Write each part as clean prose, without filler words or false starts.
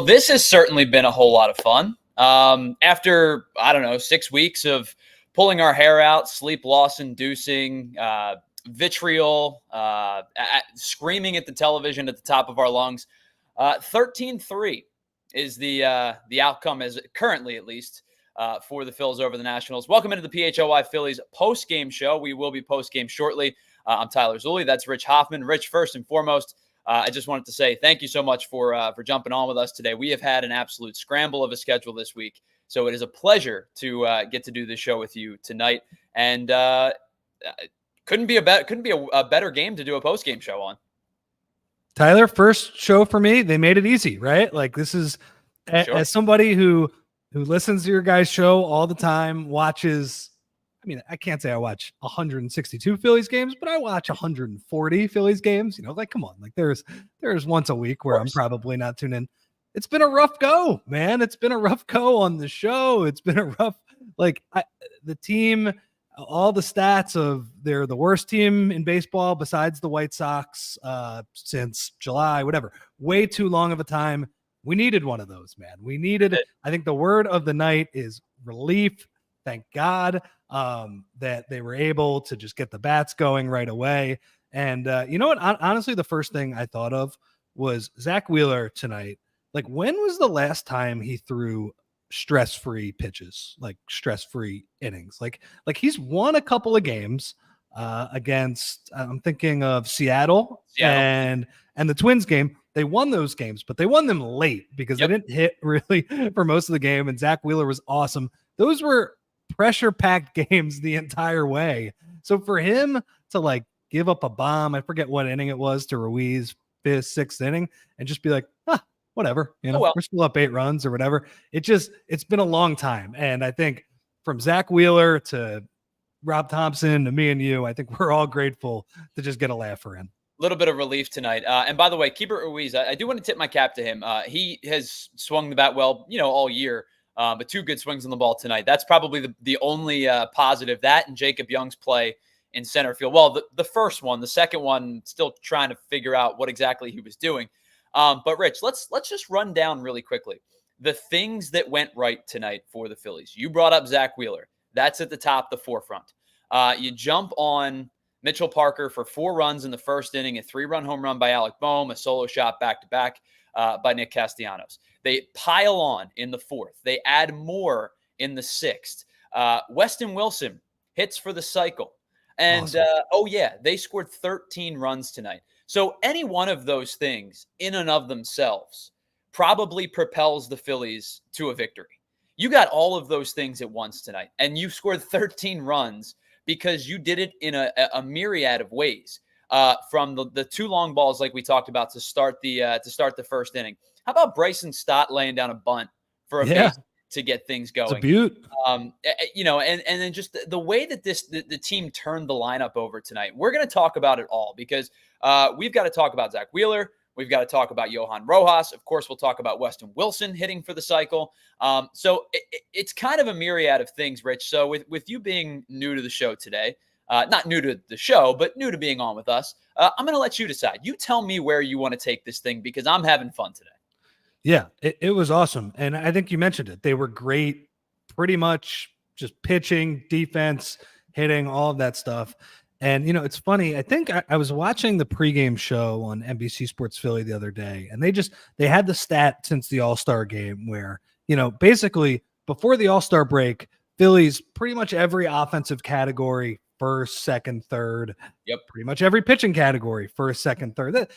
Well, this has certainly been a whole lot of fun. After, 6 weeks of pulling our hair out, sleep loss inducing, vitriol, screaming at the television at the top of our lungs, 13-3 is the outcome, as currently at least, for the Phils over the Nationals. Welcome into the PHLY Phillies post-game show. We will be post-game shortly. I'm Tyler Zulli. That's Rich Hoffman. Rich, first and foremost, I just wanted to say thank you so much for jumping on with us today. We have had an absolute scramble of a schedule this week, so it is a pleasure to get to do this show with you tonight. And couldn't be a better game to do a post-game show on. Tyler, first show for me, they made it easy, right? Like, this is Sure. As somebody who listens to your guys' show all the time, watches. I mean, I can't say I watch 162 Phillies games, but I watch 140 Phillies games. Come on, like there's once a week where I'm probably not tuned in. It's been a rough go, man. It's been a rough go on the show. It's been a rough, the team, all the stats of they're the worst team in baseball besides the White Sox since July, whatever. Way too long of a time. We needed one of those, man. We needed, I think the word of the night is relief. Thank God that they were able to just get the bats going right away. And you know what? Honestly, the first thing I thought of was Zach Wheeler tonight. Like, when was the last time he threw stress-free pitches, like stress-free innings? Like he's won a couple of games against, I'm thinking of Seattle. and the Twins game. They won those games, but they won them late because they didn't hit really for most of the game. And Zach Wheeler was awesome. Those were pressure-packed games the entire way. So for him to give up a bomb, I forget what inning it was, to Ruiz, 5th, 6th inning, and just be like, whatever, we're still up 8 runs or whatever. It's been a long time. And I think from Zach Wheeler to Rob Thompson to me and you, I think we're all grateful to just get a laugher in. Little bit of relief tonight. And by the way, Keibert Ruiz, I do want to tip my cap to him. He has swung the bat well, all year. But 2 good swings on the ball tonight. That's probably the only positive. That and Jacob Young's play in center field. Well, the first one, the second one, still trying to figure out what exactly he was doing. But Rich, let's just run down really quickly the things that went right tonight for the Phillies. You brought up Zach Wheeler. That's at the top, the forefront. You jump on Mitchell Parker for 4 runs in the first inning, a 3-run home run by Alec Boehm, a solo shot back-to-back by Nick Castellanos. They pile on in the 4th. They add more in the 6th. Weston Wilson hits for the cycle. And, awesome. They scored 13 runs tonight. So any one of those things in and of themselves probably propels the Phillies to a victory. You got all of those things at once tonight, and you scored 13 runs because you did it in a myriad of ways. From the 2 long balls, like we talked about, to start the first inning. How about Bryson Stott laying down a bunt for a base to get things going? It's a beaut. And then just the way that the team turned the lineup over tonight. We're going to talk about it all because we've got to talk about Zach Wheeler. We've got to talk about Johan Rojas. Of course, we'll talk about Weston Wilson hitting for the cycle. So it's kind of a myriad of things, Rich. So with you being new to the show today, not new to the show, but new to being on with us, I'm going to let you decide. You tell me where you want to take this thing because I'm having fun today. Yeah, it was awesome. And I think you mentioned it. They were great, pretty much just pitching, defense, hitting, all of that stuff. And, it's funny. I think I was watching the pregame show on NBC Sports Philly the other day, and they had the stat since the All-Star game where, basically before the All-Star break, Phillies, pretty much every offensive category, 1st, 2nd, 3rd. Yep. Pretty much every pitching category, 1st, 2nd, 3rd.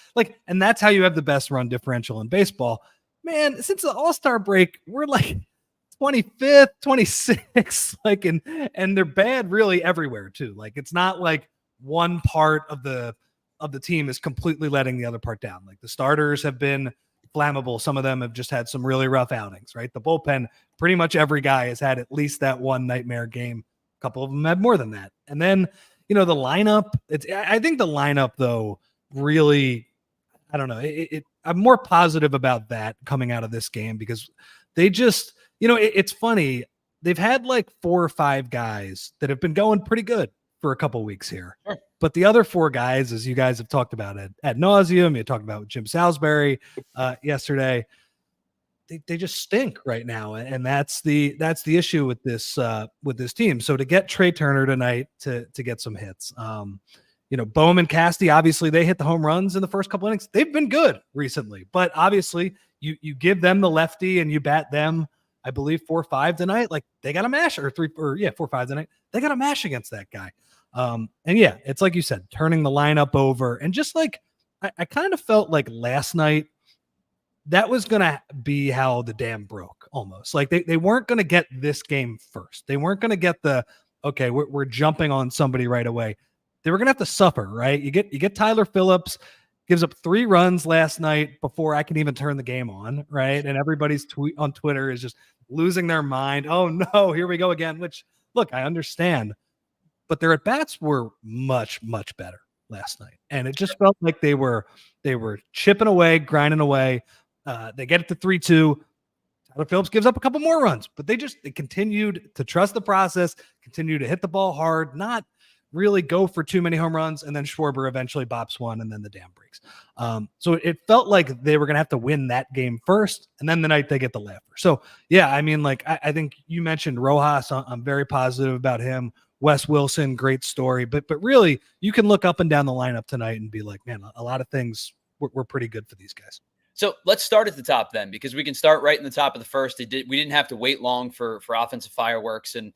And that's how you have the best run differential in baseball. Man, since the All-Star break, we're 25th, 26th, and they're bad really everywhere too. It's not like one part of the team is completely letting the other part down. The starters have been flammable. Some of them have just had some really rough outings, right? The bullpen, pretty much every guy has had at least that one nightmare game. A couple of them have more than that. And then, the lineup, I think the lineup though, really, I don't know. I'm more positive about that coming out of this game because they just, it's funny. They've had 4 or 5 guys that have been going pretty good for a couple weeks here. Sure. But the other 4 guys, as you guys have talked about ad nauseum, you talked about Jim Salisbury yesterday, they just stink right now, and that's the issue with this team. So to get Trey Turner tonight to get some hits, Bowman, Casty, obviously they hit the home runs in the first couple innings. They've been good recently, but obviously you give them the lefty and you bat them, I believe 4-5 tonight. Like they got a mash 4-5 tonight. They got a mash against that guy. And yeah, it's like you said, turning the lineup over, and just like I kind of felt like last night that was going to be how the dam broke almost. Like they weren't going to get this game first. They weren't going to get okay, we're jumping on somebody right away. They were going to have to suffer, right? You get Tyler Phillips, gives up 3 runs last night before I can even turn the game on, right? And everybody's tweet on Twitter is just losing their mind. Oh no, here we go again, which look, I understand, but their at-bats were much, much better last night. And it just felt like they were chipping away, grinding away. They get it to 3-2. Tyler Phillips gives up a couple more runs, but they continued to trust the process, continue to hit the ball hard, not really go for too many home runs. And then Schwarber eventually bops one, and then the dam breaks. So it felt like they were going to have to win that game first, and then the night they get the laugher. So yeah, I mean, like I think you mentioned Rojas. I'm very positive about him. Wes Wilson, great story, but really you can look up and down the lineup tonight and be like, man, a lot of things were pretty good for these guys. So let's start at the top then, because we can start right in the top of the first. We didn't have to wait long for offensive fireworks. And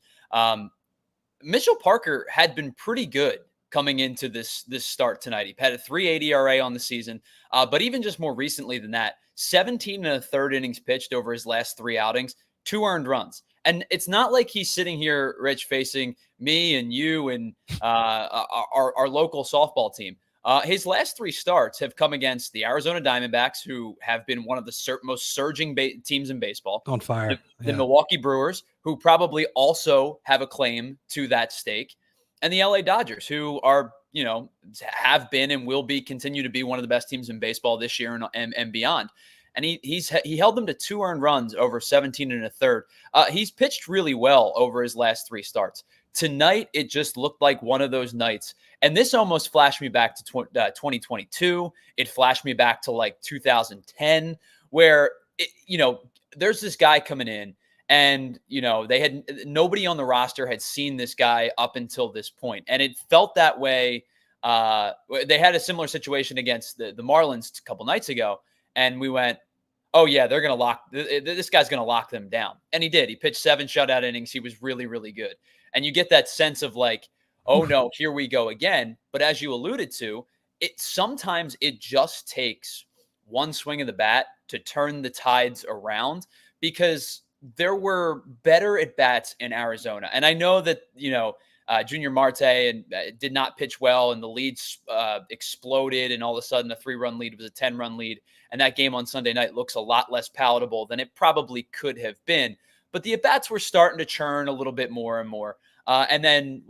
Mitchell Parker had been pretty good coming into this start tonight. He had a 3.80 ERA on the season, but even just more recently than that, 17 1/3 innings pitched over his last 3 outings, 2 earned runs. And it's not like he's sitting here, Rich, facing me and you and our local softball team. His last 3 starts have come against the Arizona Diamondbacks, who have been one of the most surging teams in baseball. On fire. The Milwaukee Brewers, who probably also have a claim to that stake, and the LA Dodgers, who are, have been and will continue to be one of the best teams in baseball this year and beyond. And he held them to 2 earned runs over 17 1/3. He's pitched really well over his last 3 starts. Tonight, it just looked like one of those nights. And this almost flashed me back to 2022. It flashed me back to like 2010, where, there's this guy coming in, and, nobody on the roster had seen this guy up until this point. And it felt that way. They had a similar situation against the Marlins a couple nights ago. And we went, oh yeah, they're going to this guy's going to lock them down. And he did. He pitched 7 shutout innings. He was really, really good. And you get that sense of like, oh no, here we go again. But as you alluded to, sometimes it just takes one swing of the bat to turn the tides around, because there were better at bats in Arizona. And I know that, Junior Marte did not pitch well, and the leads exploded, and all of a sudden a 3-run lead was a 10-run lead. And that game on Sunday night looks a lot less palatable than it probably could have been. But the at-bats were starting to churn a little bit more and more. And then,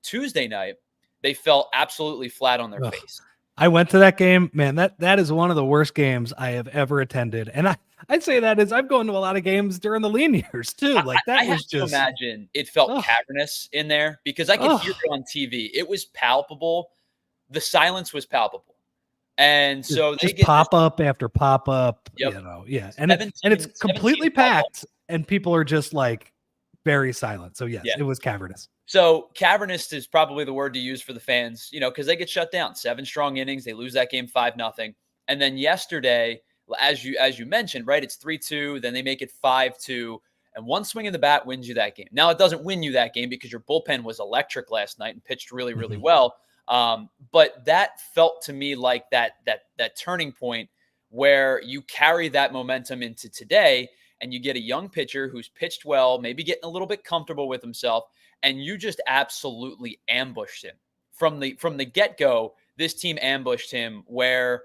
Tuesday night, they fell absolutely flat on their face. I went to that game, man. That is one of the worst games I have ever attended. And I'd say that is, I've gone to a lot of games during the lean years too. Like that I was just imagine it felt cavernous in there, because I could hear it on TV. It was palpable. The silence was palpable. And so they get pop up after pop up, yep. Yeah. And it's completely packed, and people are just like very silent. So yes, It was cavernous. So cavernous is probably the word to use for the fans, because they get shut down. 7 strong innings. They lose that game 5-0. And then yesterday, as you mentioned, right, it's 3-2. Then they make it 5-2. And one swing of the bat wins you that game. Now, it doesn't win you that game because your bullpen was electric last night and pitched really, really well. But that felt to me like that turning point where you carry that momentum into today, and you get a young pitcher who's pitched well, maybe getting a little bit comfortable with himself, and you just absolutely ambushed him. From the get-go, this team ambushed him, where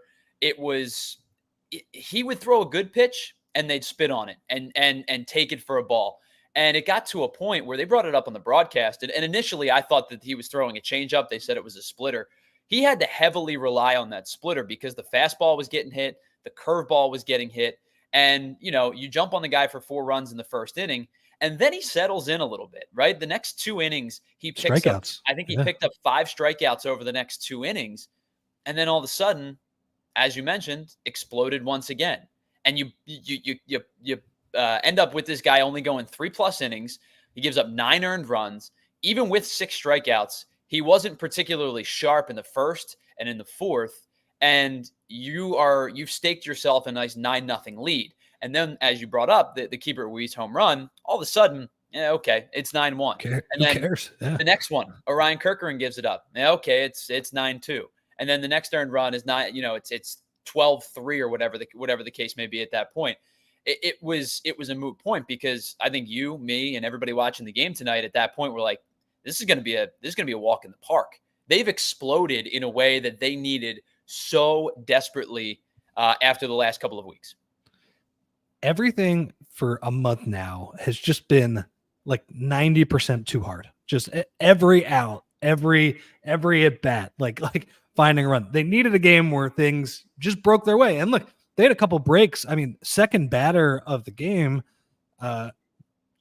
he would throw a good pitch and they'd spit on it and take it for a ball. And it got to a point where they brought it up on the broadcast. And initially I thought that he was throwing a changeup. They said it was a splitter. He had to heavily rely on that splitter because the fastball was getting hit. The curveball was getting hit. And, you jump on the guy for 4 runs in the first inning, and then he settles in a little bit, right? The next 2 innings, he picks up, I think he picked up 5 strikeouts over the next 2 innings. And then all of a sudden, as you mentioned, exploded once again. and you end up with this guy only going 3+ innings. He gives up 9 earned runs. Even with 6 strikeouts, he wasn't particularly sharp in the first and in the fourth. And you've staked yourself a nice 9-0 lead. And then, as you brought up, the Keibert Ruiz home run, all of a sudden, okay, it's 9-1. And Who then cares? Yeah. the next one, Orion Kerkering gives it up. Okay, it's 9-2. And then the next earned run is not, it's 12-3 or whatever the case may be at that point. It was a moot point, because I think you, me, and everybody watching the game tonight at that point were like, this is going to be a walk in the park. They've exploded in a way that they needed so desperately after the last couple of weeks. Everything for a month now has just been like 90% too hard. Just every out, every at bat, like finding a run. They needed a game where things just broke their way. And look, they had a couple breaks. I mean, second batter of the game,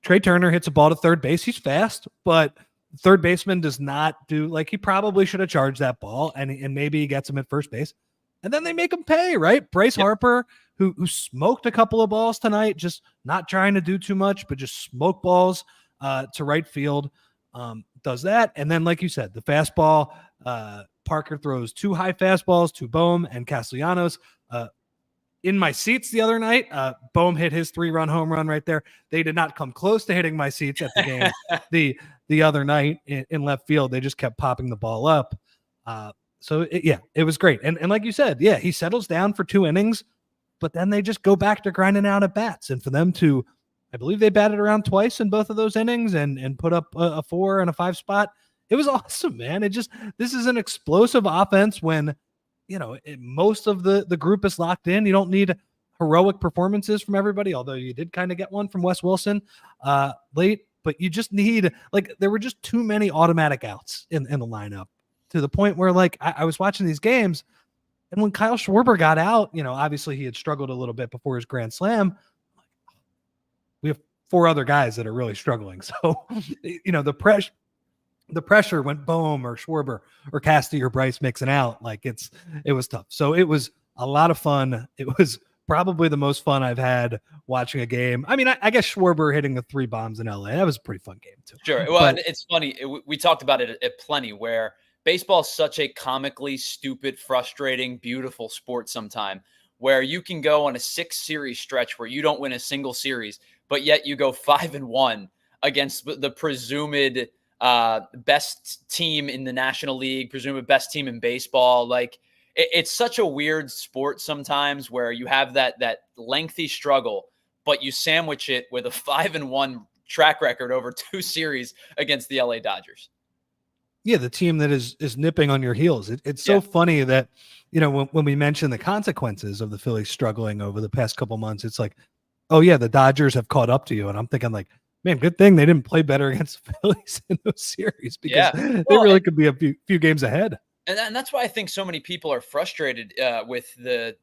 Trey Turner hits a ball to third base. He's fast, but third baseman does not do, like, he probably should have charged that ball, and maybe he gets him at first base. And then they make him pay, right? Bryce Harper, who smoked a couple of balls tonight, just not trying to do too much, but just smoke balls to right field, does that. And then, like you said, the fastball, Parker throws 2 high fastballs to Bohm and Castellanos. In my seats the other night, Bohm hit his 3-run home run right there. They did not come close to hitting my seats at the game the other night in left field. They just kept popping the ball up. So it was great. And like you said, he settles down for 2 innings, but then they just go back to grinding out at bats. And for them to, I believe they batted around twice in both of those innings and put up a 4 and a 5 spot. It was awesome, man. This is an explosive offense when, most of the group is locked in. You don't need heroic performances from everybody, although you did kind of get one from Wes Wilson late, but you just need, there were just too many automatic outs in the lineup, to the point where, I was watching these games, and when Kyle Schwarber got out, obviously he had struggled a little bit before his grand slam. We have 4 other guys that are really struggling. So, the pressure when Bohm or Schwarber or Casty or Bryce mixing out, it was tough. So it was a lot of fun. It was probably the most fun I've had watching a game. I mean, I guess Schwarber hitting the 3 bombs in LA, that was a pretty fun game too. Sure. Well, it's funny. We talked about it at plenty, where baseball is such a comically stupid, frustrating, beautiful sport sometime, where you can go on a 6-series stretch where you don't win a single series, but yet you go 5-1 against the presumed best team in the National League, presumed best team in baseball. It's such a weird sport sometimes, where you have that lengthy struggle, but you sandwich it with a 5-1 track record over 2 series against the LA Dodgers. Yeah, the team that is nipping on your heels. It's so funny that, when we mention the consequences of the Phillies struggling over the past couple months, it's like, oh yeah, the Dodgers have caught up to you. And I'm thinking, man, good thing they didn't play better against the Phillies in those series, because they really could be a few games ahead. And that's why I think so many people are frustrated with the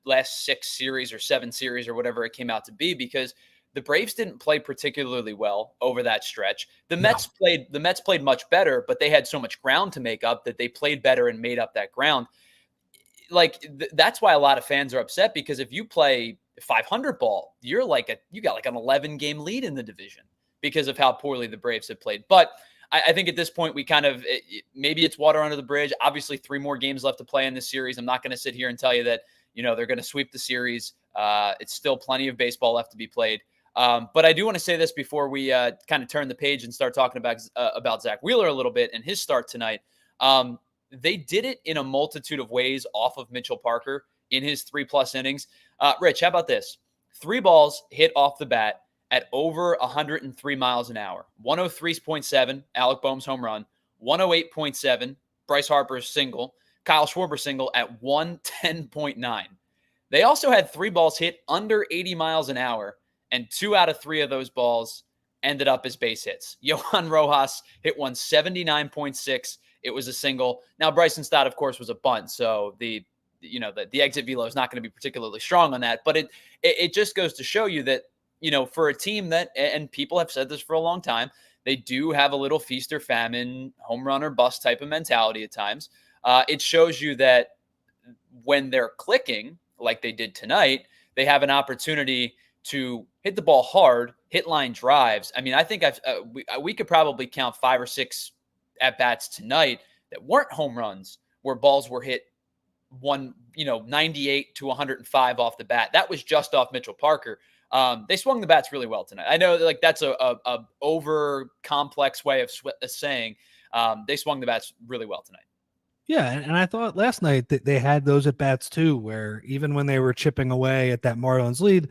last 6 series or 7 series or whatever it came out to be, because the Braves didn't play particularly well over that stretch. The Mets played much better, but they had so much ground to make up that they played better and made up that ground. That's why a lot of fans are upset, because if you play 500 ball, you got an 11-game lead in the division because of how poorly the Braves have played. But I think at this point, we maybe it's water under the bridge. Obviously, 3 more games left to play in this series. I'm not going to sit here and tell you that, they're going to sweep the series. It's still plenty of baseball left to be played. But I do want to say this before we kind of turn the page and start talking about Zach Wheeler a little bit and his start tonight. They did it in a multitude of ways off of Mitchell Parker in his 3+ innings. Rich, how about this? 3 balls hit off the bat at over 103 miles an hour. 103.7, Alec Bohm's home run. 108.7, Bryce Harper's single. Kyle Schwarber single at 110.9. They also had 3 balls hit under 80 miles an hour, and 2 out of 3 of those balls ended up as base hits. Johan Rojas hit 179.6. It was a single. Now, Bryson Stott, of course, was a bunt, so the exit velo is not going to be particularly strong on that. But it just goes to show you that, for a team that, and people have said this for a long time, they do have a little feast or famine, home run or bust type of mentality at times. It shows you that when they're clicking, like they did tonight, they have an opportunity to hit the ball hard, hit line drives. I mean, I think we could probably count 5 or 6 at bats tonight that weren't home runs where balls were hit 98 to 105 off the bat. That was just off Mitchell Parker. They swung the bats really well tonight. I know like that's a over complex way of saying they swung the bats really well tonight. Yeah, and I thought last night that they had those at bats too, where even when they were chipping away at that Marlins lead,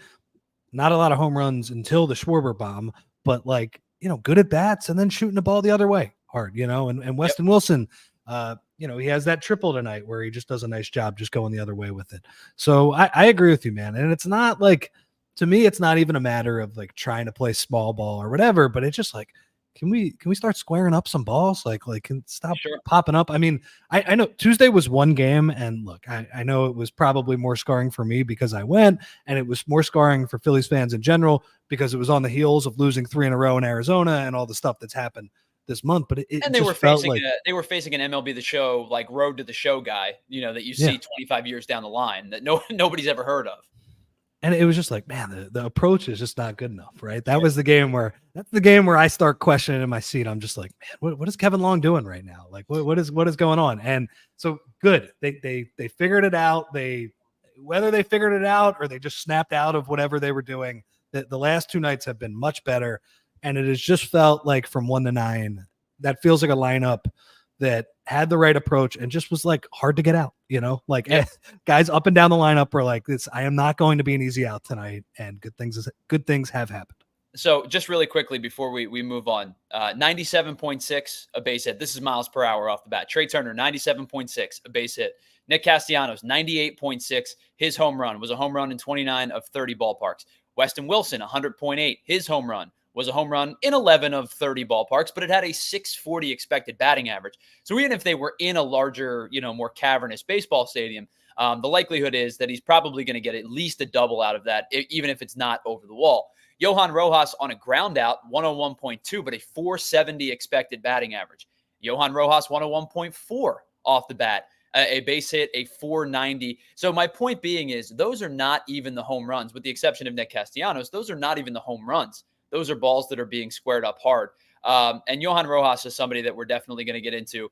not a lot of home runs until the Schwarber bomb, but like, good at bats and then shooting the ball the other way hard, and Weston Wilson, he has that triple tonight where he just does a nice job just going the other way with it. So I agree with you, man. And it's not like, to me, it's not even a matter of like trying to play small ball or whatever, but it's just like, can we start squaring up some balls? Like can stop popping up. I mean, I know Tuesday was one game, and look, I know it was probably more scarring for me because I went, and it was more scarring for Phillies fans in general because it was on the heels of losing 3 in a row in Arizona and all the stuff that's happened this month. But they were facing an MLB The Show, like road to the show guy, that you see 25 years down the line that nobody's ever heard of. And it was just like, man, the approach is just not good enough, right? That's the game where I start questioning in my seat. I'm just like, man, what is Kevin Long doing right now? Like, what is going on? And so good, they figured it out. Whether they figured it out or they just snapped out of whatever they were doing, the last 2 nights have been much better. And it has just felt like from 1 to 9, that feels like a lineup that had the right approach and just was like hard to get out, guys up and down the lineup were like this. I am not going to be an easy out tonight, and good things have happened. So just really quickly before we move on, 97.6 a base hit. This is miles per hour off the bat. Trey Turner, 97.6 a base hit. Nick Castellanos, 98.6. His home run was a home run in 29 of 30 ballparks. Weston Wilson, 100.8. His home run was a home run in 11 of 30 ballparks, but it had a 640 expected batting average. So even if they were in a larger, more cavernous baseball stadium, the likelihood is that he's probably going to get at least a double out of that, even if it's not over the wall. Johan Rojas on a ground out, 101.2, but a 470 expected batting average. Johan Rojas, 101.4 off the bat, a base hit, a 490. So my point being is those are not even the home runs, with the exception of Nick Castellanos. Those are not even the home runs. Those are balls that are being squared up hard. And Johan Rojas is somebody that we're definitely going to get into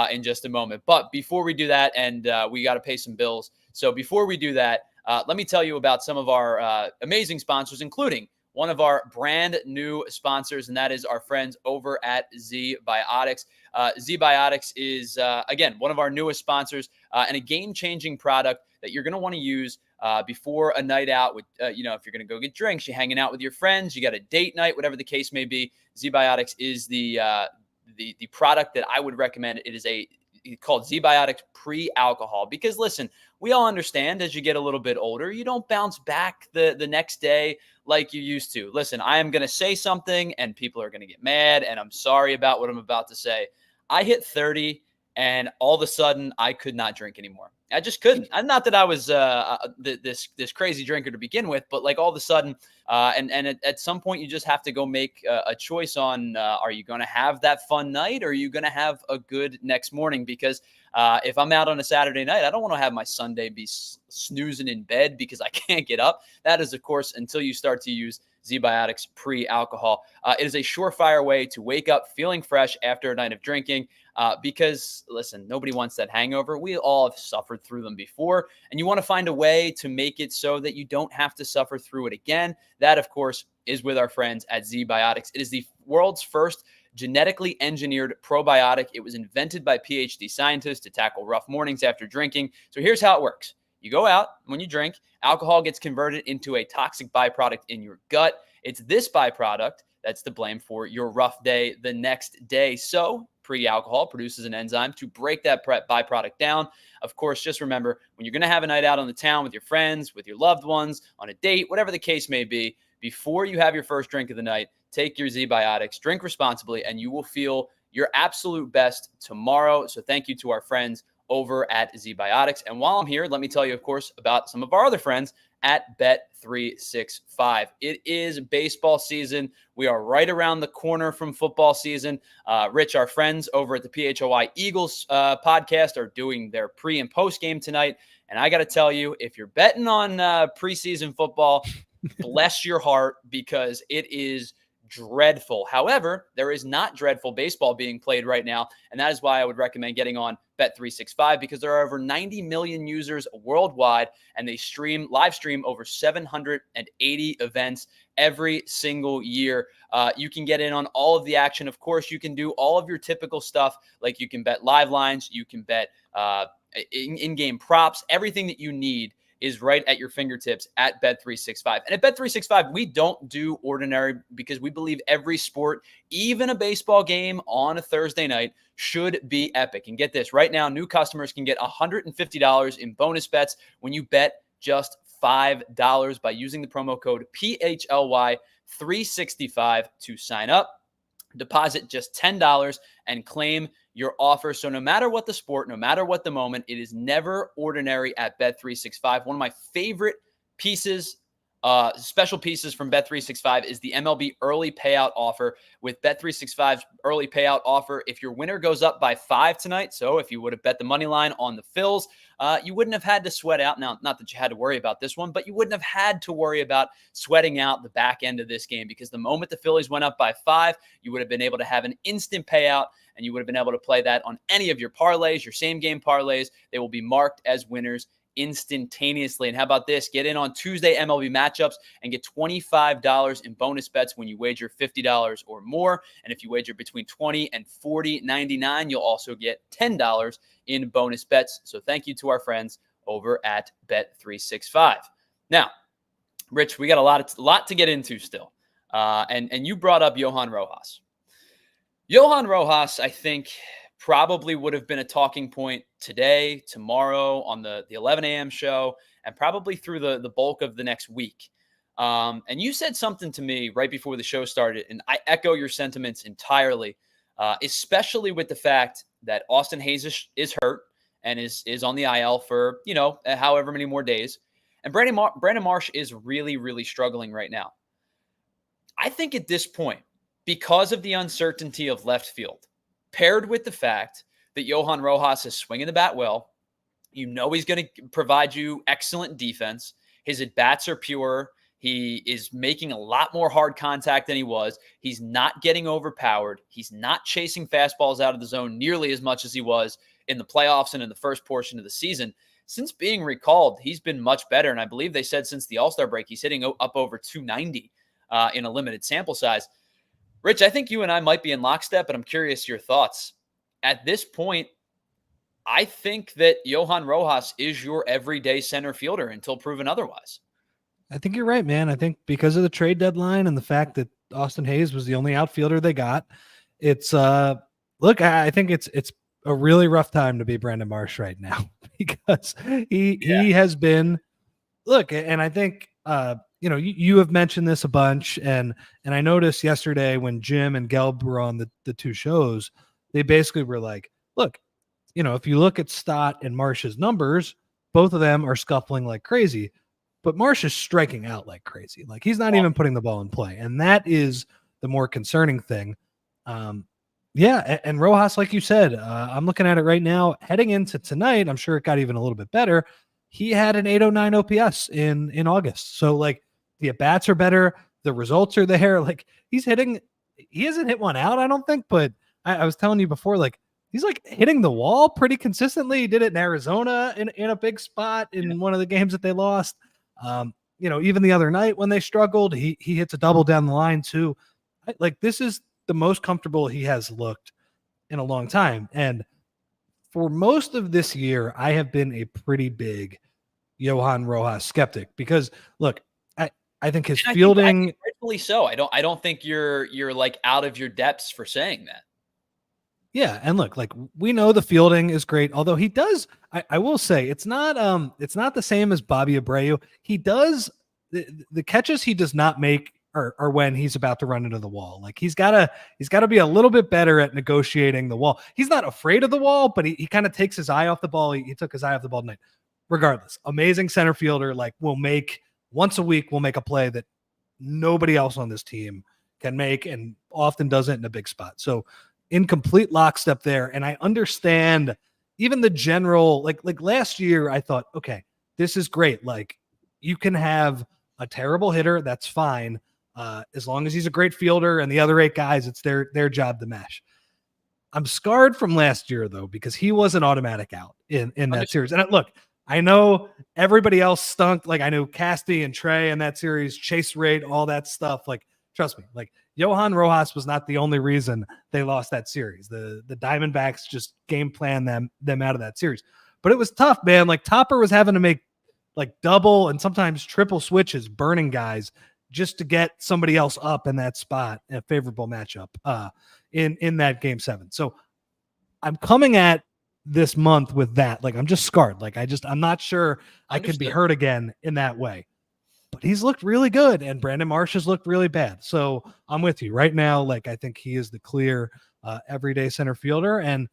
in just a moment. But before we do that, and we got to pay some bills. So before we do that, let me tell you about some of our amazing sponsors, including one of our brand new sponsors, and that is our friends over at Z-Biotics. Z-Biotics is, again, one of our newest sponsors and a game-changing product that you're going to want to use before a night out with, if you're going to go get drinks, you're hanging out with your friends, you got a date night, whatever the case may be. Z-Biotics is the product that I would recommend. It is called Z-Biotics pre-alcohol, because listen, we all understand as you get a little bit older, you don't bounce back the next day like you used to. Listen, I am going to say something and people are going to get mad, and I'm sorry about what I'm about to say. I hit 30 and all of a sudden I could not drink anymore. I just couldn't. Not that I was this crazy drinker to begin with, but like all of a sudden, and at some point you just have to go make a choice on, are you going to have that fun night, or are you going to have a good next morning? Because if I'm out on a Saturday night, I don't want to have my Sunday be snoozing in bed because I can't get up. That is, of course, until you start to use Z-Biotics pre-alcohol. It is a surefire way to wake up feeling fresh after a night of drinking. Because listen, nobody wants that hangover. We all have suffered through them before, and you want to find a way to make it so that you don't have to suffer through it again. That, of course, is with our friends at Z-Biotics. It is the world's first genetically engineered probiotic. It was invented by PhD scientists to tackle rough mornings after drinking. So here's how it works. You go out, when you drink, alcohol gets converted into a toxic byproduct in your gut. It's this byproduct that's to blame for your rough day the next day. So pre-alcohol produces an enzyme to break that byproduct down. Of course, just remember, when you're going to have a night out on the town with your friends, with your loved ones, on a date, whatever the case may be, before you have your first drink of the night, take your Z-Biotics, drink responsibly, and you will feel your absolute best tomorrow. So thank you to our friends over at Z-Biotics. And while I'm here, let me tell you, of course, about some of our other friends at Bet365. It is baseball season. We are right around the corner from football season. Rich, our friends over at the PHLY Eagles podcast are doing their pre and post game tonight. And I got to tell you, if you're betting on preseason football, bless your heart, because it is dreadful. However, there is not dreadful baseball being played right now, and that is why I would recommend getting on Bet365, because there are over 90 million users worldwide, and they live stream over 780 events every single year. You can get in on all of the action. Of course, you can do all of your typical stuff, like you can bet live lines, you can bet in-game props. Everything that you need is right at your fingertips at Bet365. And at Bet365, we don't do ordinary, because we believe every sport, even a baseball game on a Thursday night, should be epic. And get this, right now, new customers can get $150 in bonus bets when you bet just $5 by using the promo code PHLY365 to sign up. Deposit just $10 and claim your offer. So no matter what the sport, no matter what the moment, it is never ordinary at Bet365. One of my favorite pieces, special pieces from Bet365 is the MLB early payout offer. With Bet365's early payout offer, if your winner goes up by 5 tonight, so if you would have bet the money line on the Phils, you wouldn't have had to sweat out. Now, not that you had to worry about this one, but you wouldn't have had to worry about sweating out the back end of this game, because the moment the Phillies went up by 5, you would have been able to have an instant payout, and you would have been able to play that on any of your parlays, your same game parlays. They will be marked as winners instantaneously. And how about this? Get in on Tuesday MLB matchups and get $25 in bonus bets when you wager $50 or more. And if you wager between $20 and $40.99, you'll also get $10 in bonus bets. So thank you to our friends over at Bet365. Now, Rich, we got a lot to get into still. And you brought up Johan Rojas. Johan Rojas, I think, probably would have been a talking point today, tomorrow on the 11 a.m. show, and probably through the bulk of the next week. And you said something to me right before the show started, and I echo your sentiments entirely, especially with the fact that Austin Hayes is hurt and is on the IL for, however many more days. And Brandon Marsh is really, really struggling right now. I think at this point, because of the uncertainty of left field, paired with the fact that Johan Rojas is swinging the bat well, he's going to provide you excellent defense. His at-bats are pure. He is making a lot more hard contact than he was. He's not getting overpowered. He's not chasing fastballs out of the zone nearly as much as he was in the playoffs and in the first portion of the season. Since being recalled, he's been much better. And I believe they said since the All-Star break, he's hitting up over 290 in a limited sample size. Rich, I think you and I might be in lockstep, but I'm curious your thoughts. At this point, I think that Johan Rojas is your everyday center fielder until proven otherwise. I think you're right, man. I think because of the trade deadline and the fact that Austin Hayes was the only outfielder they got, it's I think it's a really rough time to be Brandon Marsh right now, because he has been, and I think you have mentioned this a bunch, and I noticed yesterday when Jim and Gelb were on the two shows, they basically were like, look, if you look at Stott and Marsh's numbers, both of them are scuffling like crazy, but Marsh is striking out like crazy. Like, he's not even putting the ball in play, and that is the more concerning thing. And Rojas, like you said, I'm looking at it right now, heading into tonight, I'm sure it got even a little bit better. He had an 809 OPS in August. So, the at-bats are better. The results are there. He hasn't hit one out, I don't think, but I was telling you before, he's hitting the wall pretty consistently. He did it in Arizona in a big spot in one of the games that they lost. Even the other night when they struggled, he hits a double down the line too. This is the most comfortable he has looked in a long time. And for most of this year, I have been a pretty big Johan Rojas skeptic, because I think his fielding, I think rightfully so. I don't think you're out of your depths for saying that. Yeah, and we know the fielding is great, although he does. I will say it's not the same as Bobby Abreu. He does the catches he does not make are when he's about to run into the wall. He's got to be a little bit better at negotiating the wall. He's not afraid of the wall, but he kind of takes his eye off the ball. He took his eye off the ball tonight. Regardless, amazing center fielder. Will make once a week. Will make a play that nobody else on this team can make, and often does it in a big spot. So in complete lockstep there. And I understand even the general, like last year, I thought, okay, this is great. Like you can have a terrible hitter. That's fine. As long as he's a great fielder and the other 8 guys, it's their job to mesh. I'm scarred from last year though, because he was an automatic out in that series. And look, I know everybody else stunk. Like I knew Casty and Trey in that series, chase rate, all that stuff. Like, trust me, like Johan Rojas was not the only reason they lost that series. The Diamondbacks just game plan them out of that series. But it was tough, man. Like Topper was having to make like double and sometimes triple switches, burning guys just to get somebody else up in that spot in a favorable matchup in that game 7. So I'm coming at this month with that. Like I'm just scarred. Like I'm not sure I could be hurt again in that way. But he's looked really good, and Brandon Marsh has looked really bad. So I'm with you right now. Like I think he is the clear everyday center fielder, and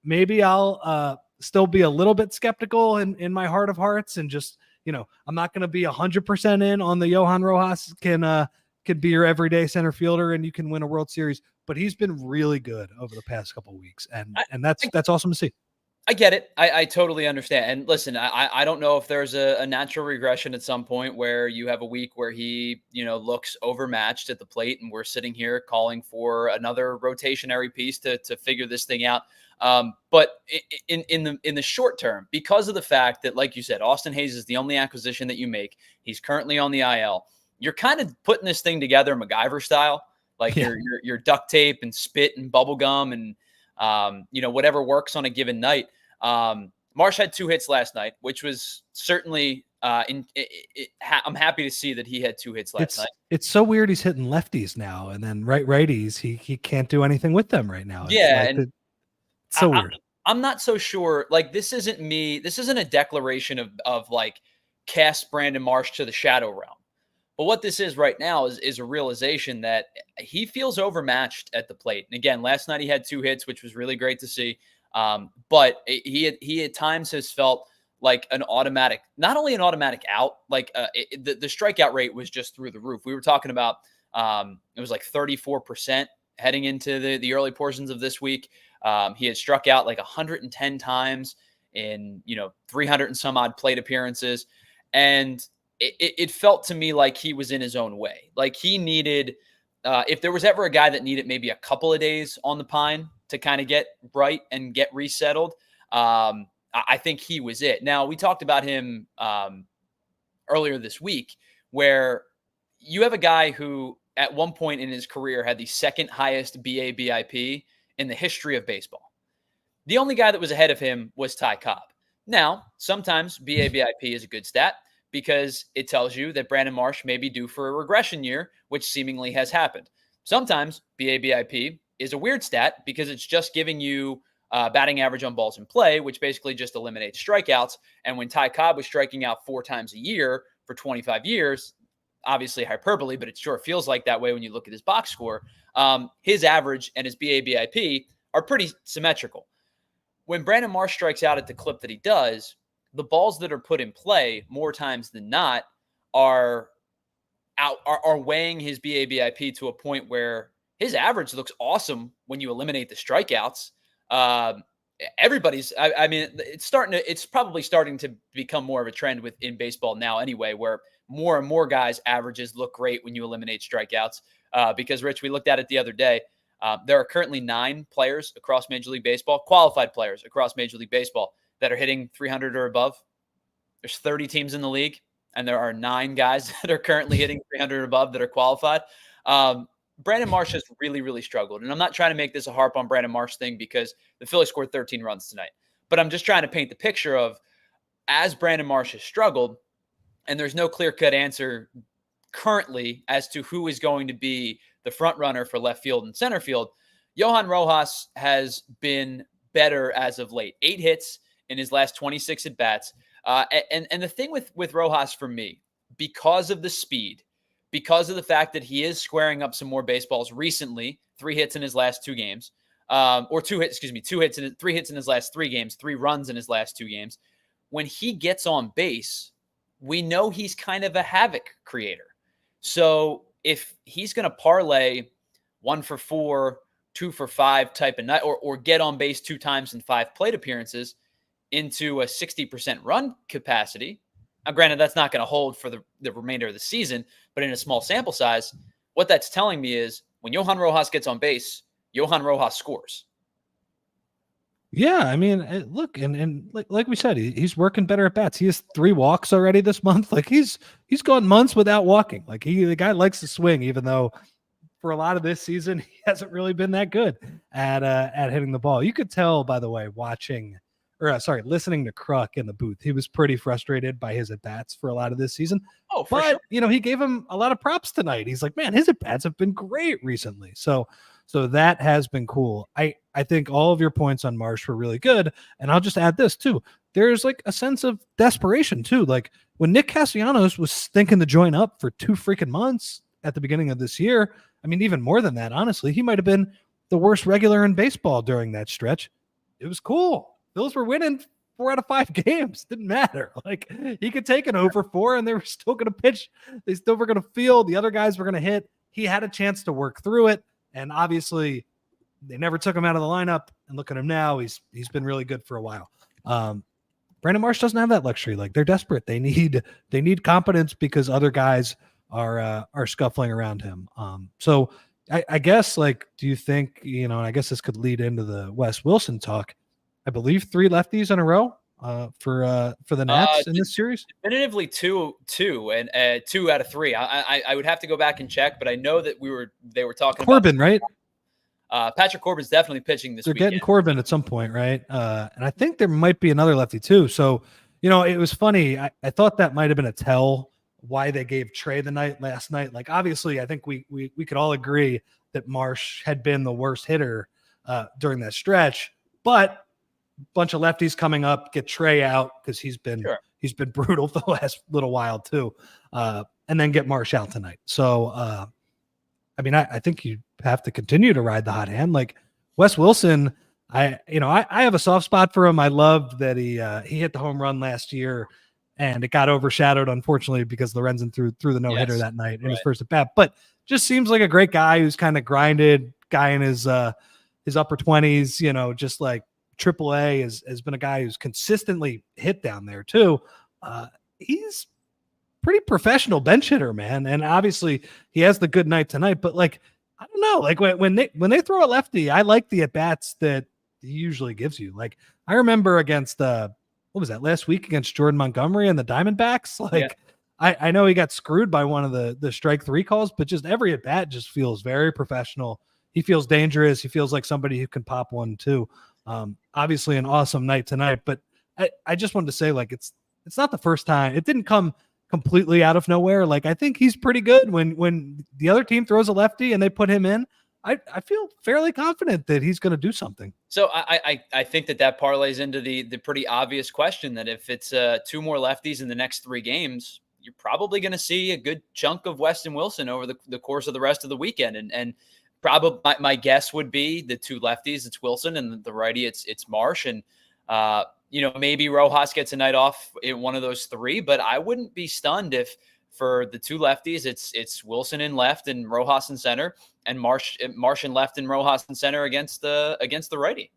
maybe I'll still be a little bit skeptical in my heart of hearts, and just I'm not going to be 100% in on the Johan Rojas can be your everyday center fielder and you can win a World Series. But he's been really good over the past couple of weeks, and that's awesome to see. I get it. I totally understand. And listen, I don't know if there's a natural regression at some point where you have a week where he, looks overmatched at the plate, and we're sitting here calling for another rotationary piece to figure this thing out. But in the short term, because of the fact that, like you said, Austin Hayes is the only acquisition that you make. He's currently on the IL. You're kind of putting this thing together MacGyver style, like your duct tape and spit and bubble gum and whatever works on a given night. Marsh had 2 hits last night, which was certainly I'm happy to see that he had 2 hits last night. It's so weird. He's hitting lefties now, and then righties. He can't do anything with them right now. It's so weird. I'm not so sure. Like this isn't a declaration of like cast Brandon Marsh to the shadow realm. But what this is right now is a realization that he feels overmatched at the plate. And again, last night he had 2 hits, which was really great to see. But he at times has felt like not only an automatic out, like the strikeout rate was just through the roof. We were talking about it was like 34% heading into the early portions of this week. He had struck out like 110 times in 300 and some odd plate appearances, and it felt to me like he was in his own way. Like he needed, if there was ever a guy that needed maybe a couple of days on the pine to kind of get right and get resettled, I think he was it. Now, we talked about him earlier this week, where you have a guy who at one point in his career had the second highest BABIP in the history of baseball. The only guy that was ahead of him was Ty Cobb. Now, sometimes BABIP is a good stat, because it tells you that Brandon Marsh may be due for a regression year, which seemingly has happened. Sometimes BABIP is a weird stat because it's just giving you batting average on balls in play, which basically just eliminates strikeouts. And when Ty Cobb was striking out 4 times a year for 25 years, obviously hyperbole, but it sure feels like that way when you look at his box score, his average and his BABIP are pretty symmetrical. When Brandon Marsh strikes out at the clip that he does, the balls that are put in play more times than not are weighing his BABIP to a point where his average looks awesome when you eliminate the strikeouts. It's probably starting to become more of a trend in baseball now anyway, where more and more guys' averages look great when you eliminate strikeouts. Because Rich, we looked at it the other day. There are currently 9 players across Major League Baseball, qualified players across Major League Baseball, that are hitting 300 or above. There's 30 teams in the league, and there are 9 guys that are currently hitting 300 or above that are qualified. Brandon Marsh has really, really struggled. And I'm not trying to make this a harp on Brandon Marsh thing, because the Phillies scored 13 runs tonight. But I'm just trying to paint the picture of, as Brandon Marsh has struggled, and there's no clear-cut answer currently as to who is going to be the front runner for left field and center field, Johan Rojas has been better as of late. 8 hits in his last 26 at-bats. And the thing with Rojas for me, because of the speed, because of the fact that he is squaring up some more baseballs recently, 3 hits in his last 2 games, 3 hits in his last 3 games, 3 runs in his last 2 games. When he gets on base, we know he's kind of a havoc creator. So if he's going to parlay 1 for 4 2 for 5 type of night, or get on base 2 times in 5 plate appearances into a 60% run capacity. Now, granted, that's not going to hold for the remainder of the season, but in a small sample size, what that's telling me is when Johan Rojas gets on base, Johan Rojas scores. Yeah, I mean, look, and like we said, he's working better at bats. He has 3 walks already this month. Like he's gone months without walking. Like the guy likes to swing, even though for a lot of this season he hasn't really been that good at hitting the ball. You could tell, by the way, listening to Kruk in the booth, he was pretty frustrated by his at bats for a lot of this season. Oh, for sure. He gave him a lot of props tonight. He's like, man, his at bats have been great recently. So that has been cool. I think all of your points on Marsh were really good. And I'll just add this too. There's like a sense of desperation too. Like when Nick Castellanos was thinking to join up for 2 freaking months at the beginning of this year, I mean, even more than that, honestly, he might've been the worst regular in baseball during that stretch. It was cool. Bills were winning 4 out of 5 games. Didn't matter. Like he could take an over 4 and they were still going to pitch. They still were going to field. The other guys were going to hit. He had a chance to work through it. And obviously they never took him out of the lineup, and look at him now. He's been really good for a while. Brandon Marsh doesn't have that luxury. Like they're desperate. They need competence because other guys are scuffling around him. So I guess, like, do you think, and I guess this could lead into the Wes Wilson talk. I believe 3 lefties in a row for the Nats in this series. Definitively two, and 2 out of 3. I would have to go back and check, but I know that they were talking Corbin, about right? Patrick Corbin's definitely pitching this weekend. They're getting Corbin at some point, right? And I think there might be another lefty too. So, it was funny. I thought that might have been a tell why they gave Trey the night last night. Like, obviously, I think we could all agree that Marsh had been the worst hitter during that stretch, but a bunch of lefties coming up, get Trey out because he's been brutal the last little while too, and then get Marsh out tonight. So, I mean, I think you have to continue to ride the hot hand. Like Wes Wilson, I have a soft spot for him. I loved that he hit the home run last year, and it got overshadowed, unfortunately, because Lorenzen threw the no-hitter that night in his first at bat. But just seems like a great guy who's kind of grinded, guy in his upper 20s, just like AAA has been a guy who's consistently hit down there too. He's pretty professional bench hitter, man. And obviously he has the good night tonight, but like, I don't know, like when they throw a lefty, I like the at-bats that he usually gives you. Like I remember against what was that last week against Jordan Montgomery and the Diamondbacks? Like I know he got screwed by one of the strike 3 calls, but just every at-bat just feels very professional. He feels dangerous. He feels like somebody who can pop one too. Obviously an awesome night tonight, but I just wanted to say, like, it's not the first time. It didn't come completely out of nowhere. Like, I think he's pretty good when the other team throws a lefty and they put him in. I feel fairly confident that he's going to do something. So I think that parlays into the pretty obvious question that if it's 2 more lefties in the next 3 games, you're probably going to see a good chunk of Weston Wilson over the course of the rest of the weekend. And probably my guess would be the 2 lefties, it's Wilson, and the righty, it's Marsh. And, maybe Rojas gets a night off in one of those 3, but I wouldn't be stunned if for the 2 lefties, it's Wilson in left and Rojas in center, and Marsh in left and Rojas in center against the righty.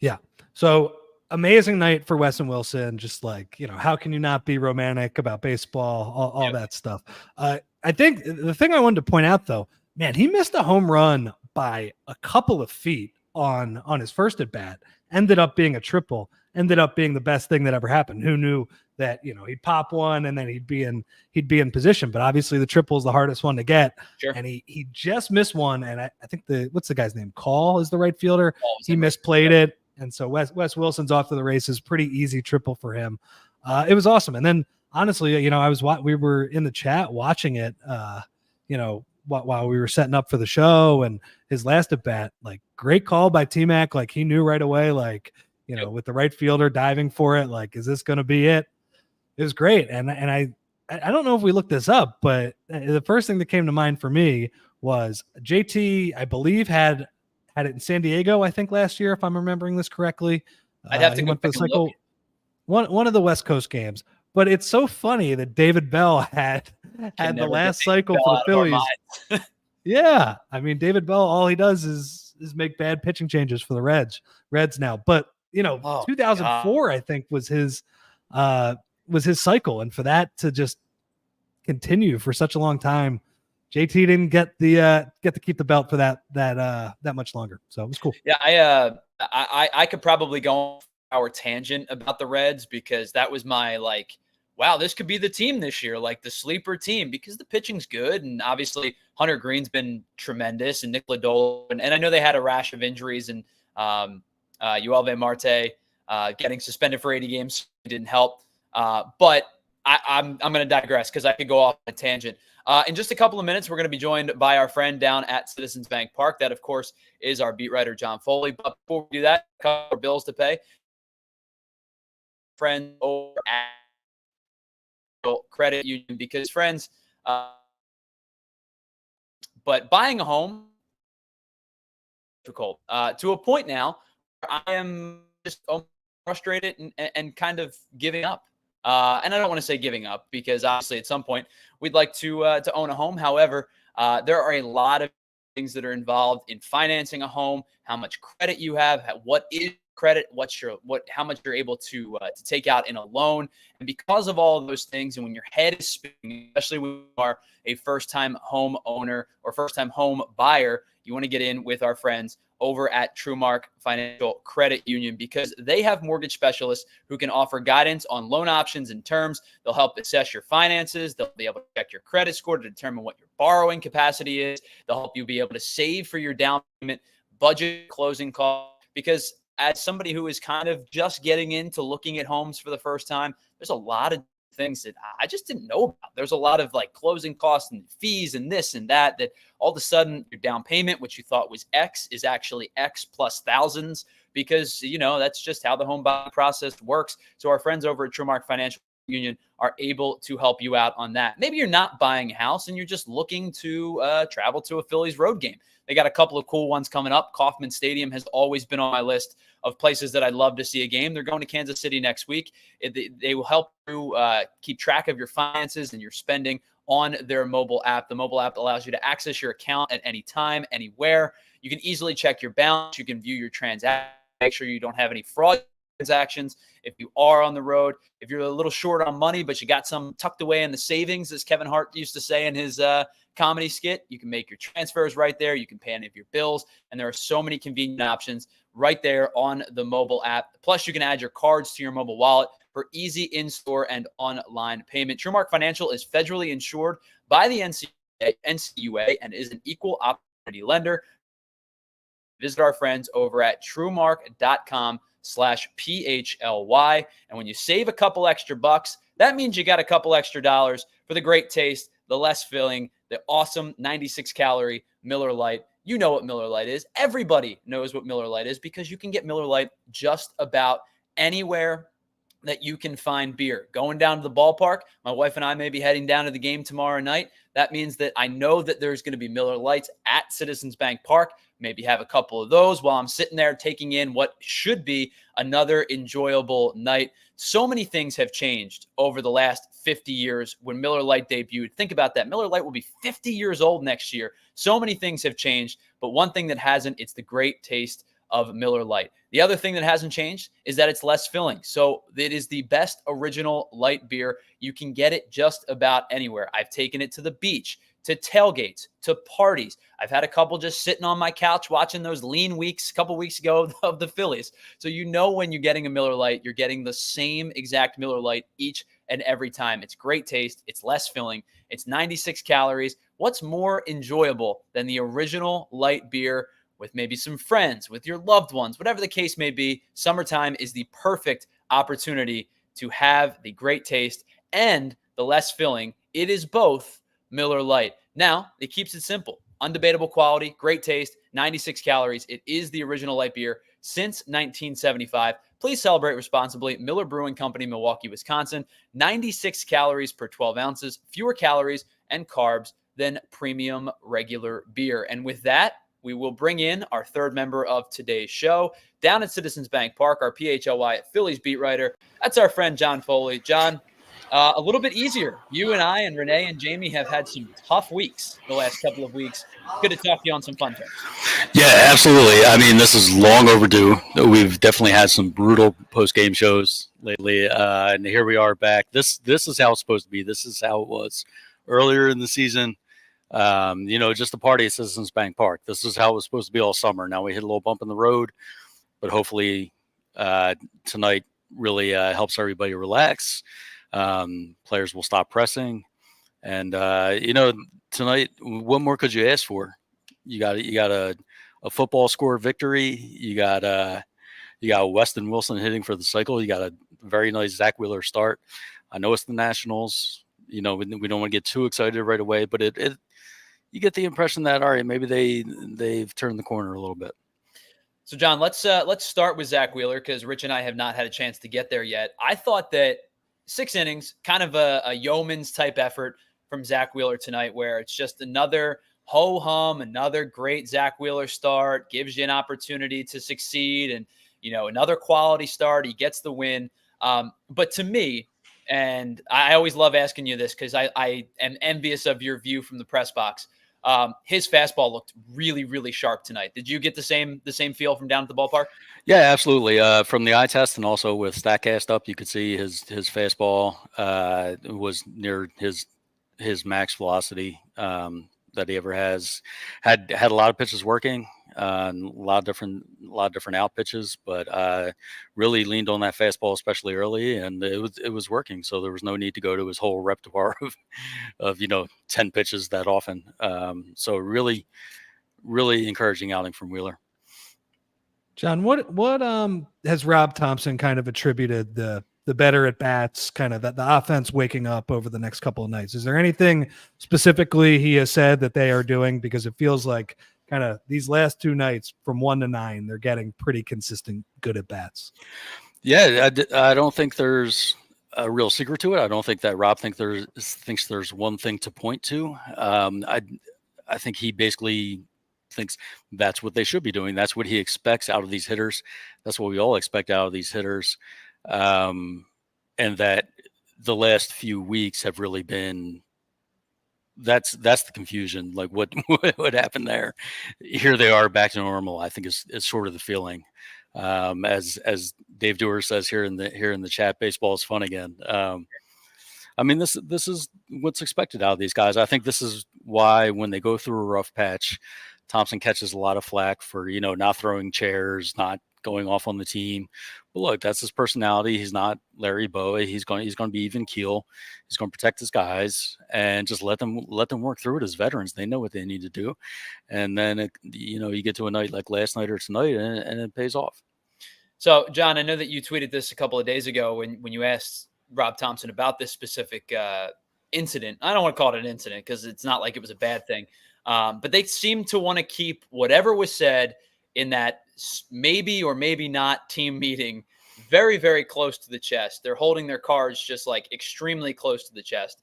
Yeah. So amazing night for Weston Wilson. Just like, how can you not be romantic about baseball, all that stuff. I think the thing I wanted to point out though, man, he missed a home run by a couple of feet on his first at bat, ended up being a triple, ended up being the best thing that ever happened. Who knew that, he'd pop one and then he'd be in position, but obviously the triple is the hardest one to get. Sure. And he just missed one. And I think what's the guy's name? Call is the right fielder. He misplayed it. And so Wes Wilson's off to the races. Pretty easy triple for him. It was awesome. And then honestly, we were in the chat watching it, while we were setting up for the show, and his last at bat, like, great call by T-Mac. Like, he knew right away, like, with the right fielder diving for it, like, is this going to be it? It was great. And I don't know if we looked this up, but the first thing that came to mind for me was JT, I believe, had it in San Diego, I think last year, if I'm remembering this correctly. I'd have to go back and look. One of the West Coast games. But it's so funny that David Bell had the last cycle for the Phillies. Yeah. I mean, David Bell, all he does is make bad pitching changes for the Reds now. But, Oh, 2004, I think was his cycle. And for that to just continue for such a long time, JT didn't get to keep the belt for that much longer. So it was cool. Yeah, I could probably go on our tangent about the Reds because that was my wow, this could be the team this year, like the sleeper team, because the pitching's good. And obviously Hunter Green's been tremendous, and Nick Lodolo. And I know they had a rash of injuries, and Uvalde Marte getting suspended for 80 games didn't help. But I'm going to digress because I could go off on a tangent. In just a couple of minutes, we're going to be joined by our friend down at Citizens Bank Park. That, of course, is our beat writer, John Foley. But before we do that, a couple of bills to pay. Friends over at Credit Union, because friends, but buying a home difficult to a point now where I am just frustrated and kind of giving up. And I don't want to say giving up because obviously at some point we'd like to own a home. However, there are a lot of things that are involved in financing a home, how much credit you have, what is credit, how much you're able to take out in a loan. And because of all of those things, and when your head is spinning, especially when you are a first-time home owner or first-time home buyer, you want to get in with our friends over at TrueMark Financial Credit Union, because they have mortgage specialists who can offer guidance on loan options and terms. They'll help assess your finances. They'll be able to check your credit score to determine what your borrowing capacity is. They'll help you be able to save for your down payment, budget, closing costs, because as somebody who is kind of just getting into looking at homes for the first time, there's a lot of things that I just didn't know about. There's a lot of closing costs and fees and this and that all of a sudden your down payment, which you thought was X, is actually X plus thousands, because, that's just how the home buying process works. So our friends over at TrueMark Financial Union are able to help you out on that. Maybe you're not buying a house and you're just looking to travel to a Phillies road game. They got a couple of cool ones coming up. Kauffman Stadium has always been on my list of places that I'd love to see a game. They're going to Kansas City next week. They will help you keep track of your finances and your spending on their mobile app. The mobile app allows you to access your account at any time, anywhere. You can easily check your balance. You can view your transactions, make sure you don't have any fraud transactions. If you are on the road, if you're a little short on money, but you got some tucked away in the savings, as Kevin Hart used to say in his comedy skit, you can make your transfers right there. You can pay any of your bills. And there are so many convenient options right there on the mobile app. Plus, you can add your cards to your mobile wallet for easy in-store and online payment. TrueMark Financial is federally insured by the NCUA and is an equal opportunity lender. Visit our friends over at truemark.com/PHLY. And when you save a couple extra bucks, that means you got a couple extra dollars for the great taste, the less filling, the awesome 96-calorie Miller Lite. You know what Miller Lite is. Everybody knows what Miller Lite is, because you can get Miller Lite just about anywhere that you can find beer. Going down to the ballpark, my wife and I may be heading down to the game tomorrow night. That means that I know that there's going to be Miller Lites at Citizens Bank Park. Maybe have a couple of those while I'm sitting there taking in what should be another enjoyable night. So many things have changed over the last 50 years when Miller Lite debuted. Think about that. Miller Lite will be 50 years old next year. So many things have changed, but one thing that hasn't, it's the great taste of Miller Lite. The other thing that hasn't changed is that it's less filling. So it is the best original light beer. You can get it just about anywhere. I've taken it to the beach, to tailgates, to parties. I've had a couple just sitting on my couch watching those lean weeks a couple weeks ago of the Phillies. So when you're getting a Miller Lite, you're getting the same exact Miller Lite each and every time. It's great taste. It's less filling. It's 96 calories. What's more enjoyable than the original light beer with maybe some friends, with your loved ones, whatever the case may be? Summertime is the perfect opportunity to have the great taste and the less filling. It is both Miller Lite. Now, it keeps it simple. Undebatable quality, great taste, 96 calories. It is the original light beer since 1975. Please celebrate responsibly. Miller Brewing Company, Milwaukee, Wisconsin. 96 calories per 12 ounces, fewer calories and carbs than premium regular beer. And with that, we will bring in our third member of today's show down at Citizens Bank Park, our PHLY Phillies beat writer. That's our friend John Foley. John, A little bit easier. You and I and Renee and Jamie have had some tough weeks the last couple of weeks. Good to talk to you on some fun terms. Yeah, absolutely. I mean, this is long overdue. We've definitely had some brutal post-game shows lately, and here we are back. This is how it's supposed to be. This is how it was earlier in the season. Just a party at Citizens Bank Park. This is how it was supposed to be all summer. Now we hit a little bump in the road, but hopefully tonight really helps everybody relax. Players will stop pressing, and tonight, what more could you ask for? You got a football score victory. You got Weston Wilson hitting for the cycle. You got a very nice Zach Wheeler start. I know it's the Nationals. We don't want to get too excited right away, but you get the impression that all right, maybe they've turned the corner a little bit. So, John, let's start with Zach Wheeler because Rich and I have not had a chance to get there yet. I thought that 6 innings, kind of a yeoman's type effort from Zach Wheeler tonight, where it's just another ho-hum, another great Zach Wheeler start, gives you an opportunity to succeed, and another quality start. He gets the win. But to me, and I always love asking you this because I am envious of your view from the press box. His fastball looked really, really sharp tonight. Did you get the same feel from down at the ballpark? Yeah, absolutely. From the eye test and also with StatCast up, you could see his fastball was near his max velocity that he ever has. Had a lot of pitches working, a lot of different out pitches, but really leaned on that fastball, especially early, and it was working. So there was no need to go to his whole repertoire of 10 pitches that often. So really, really encouraging outing from Wheeler. John, what has Rob Thompson kind of attributed the better at bats, kind of the offense waking up over the next couple of nights? Is there anything specifically he has said that they are doing? Because it feels like kind of these last 2 nights from 1 to 9, they're getting pretty consistent good at bats. Yeah, I don't think there's a real secret to it. I don't think that Rob thinks there's one thing to point to. I think he basically thinks that's what they should be doing. That's what he expects out of these hitters. That's what we all expect out of these hitters. And that the last few weeks have really been that's the confusion. Like what happened there? Here they are back to normal. I think is sort of the feeling. As Dave Dewar says here in the chat, baseball is fun again. I mean, this is what's expected out of these guys. I think this is why when they go through a rough patch, Thompson catches a lot of flack for, not throwing chairs, not going off on the team. But look, that's his personality. He's not Larry Bowa. He's going to be even keel. He's going to protect his guys and just let them work through it as veterans. They know what they need to do. And then, you get to a night like last night or tonight and it pays off. So, John, I know that you tweeted this a couple of days ago when you asked Rob Thompson about this specific incident. I don't want to call it an incident because it's not like it was a bad thing. But they seem to want to keep whatever was said in that maybe or maybe not team meeting very, very close to the chest. They're holding their cards just like extremely close to the chest.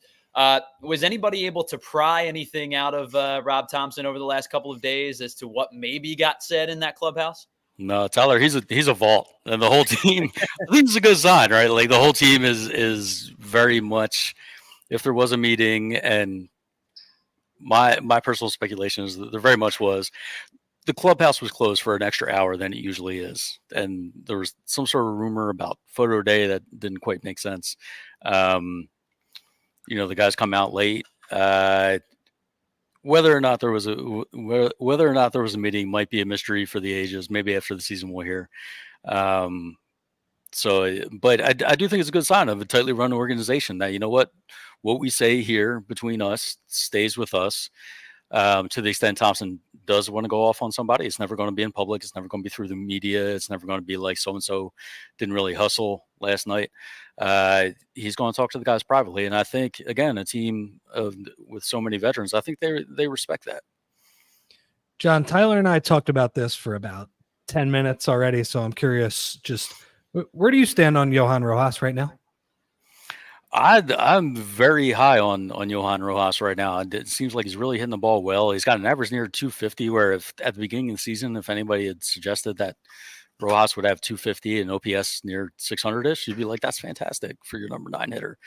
Was anybody able to pry anything out of Rob Thompson over the last couple of days as to what maybe got said in that clubhouse? No, Tyler, he's a vault, and the whole team. I think it's a good sign, right? Like the whole team is very much. If there was a meeting, and my personal speculation is that there very much was. The clubhouse was closed for an extra hour than it usually is, and there was some sort of rumor about photo day that didn't quite make sense. The guys come out late. Whether or not there was a meeting might be a mystery for the ages. Maybe after the season we'll hear. But I do think it's a good sign of a tightly run organization that what we say here between us stays with us. To the extent Thompson does want to go off on somebody, it's never going to be in public. It's never going to be through the media. It's never going to be like so-and-so didn't really hustle last night. He's going to talk to the guys privately. And I think, again, a team with so many veterans, I think they respect that. John, Tyler and I talked about this for about 10 minutes already. So I'm curious, just where do you stand on Johan Rojas right now? I'm very high on Johan Rojas right now. It seems like he's really hitting the ball well. He's got an average near 250, where at the beginning of the season, if anybody had suggested that Rojas would have 250 and OPS near 600-ish, you'd be like, that's fantastic for your number 9 hitter,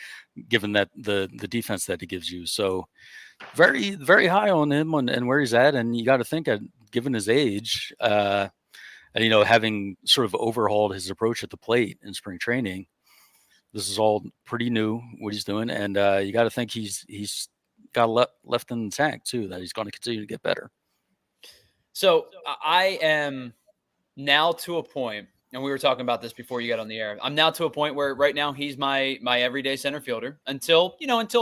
given that the defense that he gives you. So very, very high on him and where he's at. And you got to think that given his age, and, having sort of overhauled his approach at the plate in spring training, this is all pretty new what he's doing. And you got to think he's got left in the tank too, that he's going to continue to get better. So I am now to a point, and we were talking about this before you got on the air. I'm now to a point where right now he's my everyday center fielder until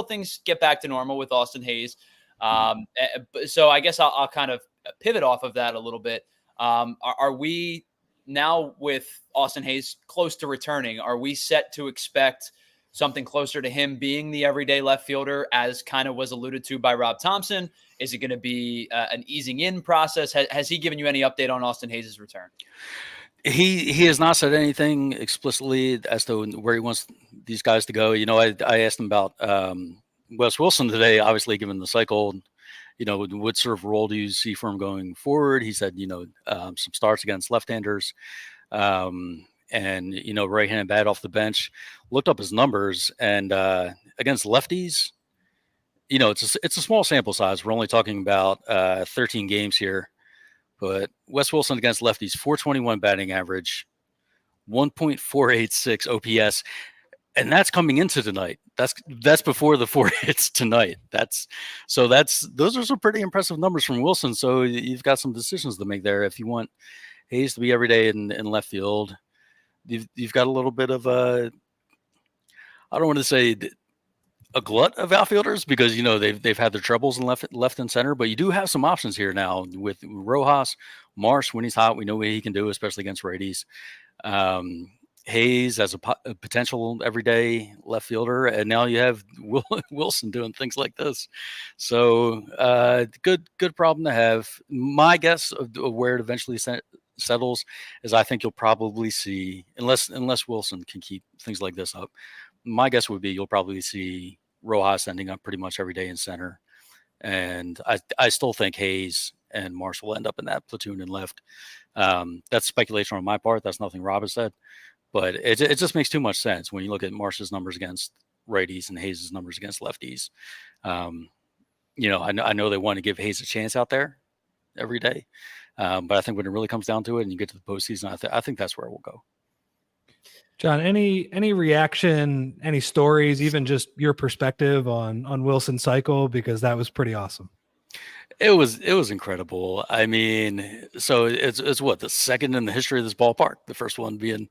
things get back to normal with Austin Hayes. So I guess I'll kind of pivot off of that a little bit. Are we now with Austin Hayes close to returning? Are we set to expect something closer to him being the everyday left fielder, as kind of was alluded to by Rob Thompson? Is it going to be an easing in process? Has he given you any update on Austin Hayes' return? He has not said anything explicitly as to where he wants these guys to go. I asked him about Wes Wilson today, obviously given the cycle, what sort of role do you see for him going forward? He said, some starts against left-handers, and, right-handed bat off the bench. Looked up his numbers, and against lefties, it's a small sample size. We're only talking about 13 games here. But Wes Wilson against lefties, 421 batting average, 1.486 OPS. And that's coming into tonight. That's before the 4 hits tonight. Those are some pretty impressive numbers from Wilson. So you've got some decisions to make there. If you want Hayes to be every day in left field, you've got a little bit of I don't want to say a glut of outfielders, because they've had their troubles in left and center, but you do have some options here now with Rojas, Marsh when he's hot. We know what he can do, especially against righties. Hayes as a potential everyday left fielder, and now you have Wilson doing things like this. So good problem to have. My guess of where it eventually settles is I think you'll probably see, unless Wilson can keep things like this up, my guess would be you'll probably see Rojas ending up pretty much every day in center. And I still think Hayes and Marsh will end up in that platoon in left. That's speculation on my part. That's nothing Rob has said. But it just makes too much sense when you look at Marsh's numbers against righties and Hayes' numbers against lefties. I know they want to give Hayes a chance out there every day. But I think when it really comes down to it and you get to the postseason, I think that's where we'll go. John, any reaction, any stories, even just your perspective on Wilson's cycle, because that was pretty awesome. It was incredible. I mean, so it's what, the second in the history of this ballpark, the first one being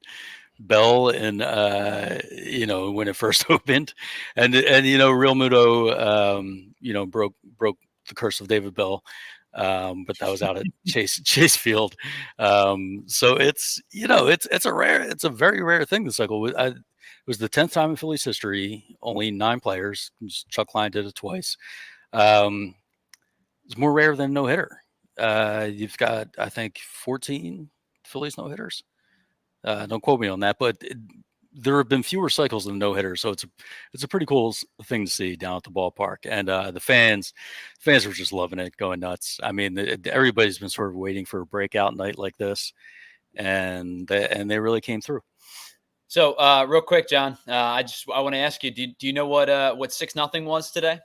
Bell and when it first opened, and Real Muto broke the curse of David Bell. But that was out at Chase Field. So it's a very rare thing this cycle. It was the 10th time in Phillies history, only 9 players. Chuck Klein did it twice. It's more rare than no hitter. You've got, I think, 14 Phillies no hitters. Don't quote me on that, but there have been fewer cycles than no hitters, so it's a pretty cool thing to see down at the ballpark. And the fans were just loving it, going nuts. I mean, everybody's been sort of waiting for a breakout night like this, and they really came through. So real quick, John, I want to ask you, do you know what 6-0 was today?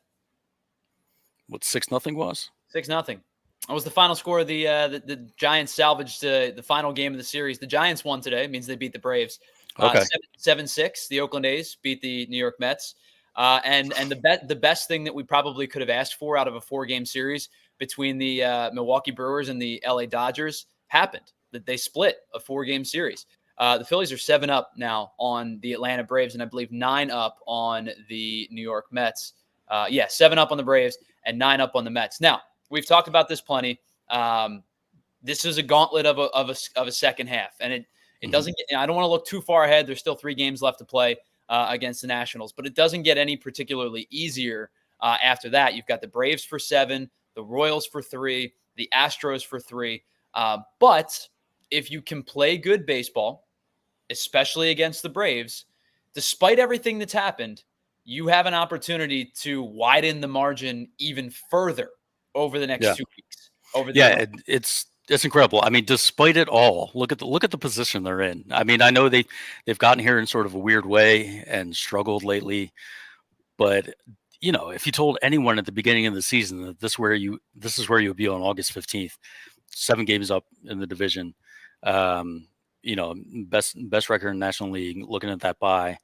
What 6-0 was? 6-0. That was the final score of the Giants salvaged the final game of the series. The Giants won today. It means they beat the Braves. Okay. 7-6. The Oakland A's beat the New York Mets. And the best thing that we probably could have asked for out of a 4-game series between the Milwaukee Brewers and the LA Dodgers happened. That they split a 4-game series. The Phillies are 7-up now on the Atlanta Braves, and I believe 9-up on the New York Mets. 7-up on the Braves and 9-up on the Mets. Now, we've talked about this plenty. This is a gauntlet of a second half, and it doesn't get, I don't want to look too far ahead. There's still 3 games left to play against the Nationals, but it doesn't get any particularly easier after that. You've got the Braves for 7, the Royals for 3, the Astros for 3. But if you can play good baseball, especially against the Braves, despite everything that's happened, you have an opportunity to widen the margin even further over the next 2 weeks. It's incredible. I mean, despite it all, look at the position they're in. I mean, I know they've gotten here in sort of a weird way and struggled lately, but if you told anyone at the beginning of the season that this is where you would be on August 15th, 7 games up in the division, best record in the National League, looking at that bye,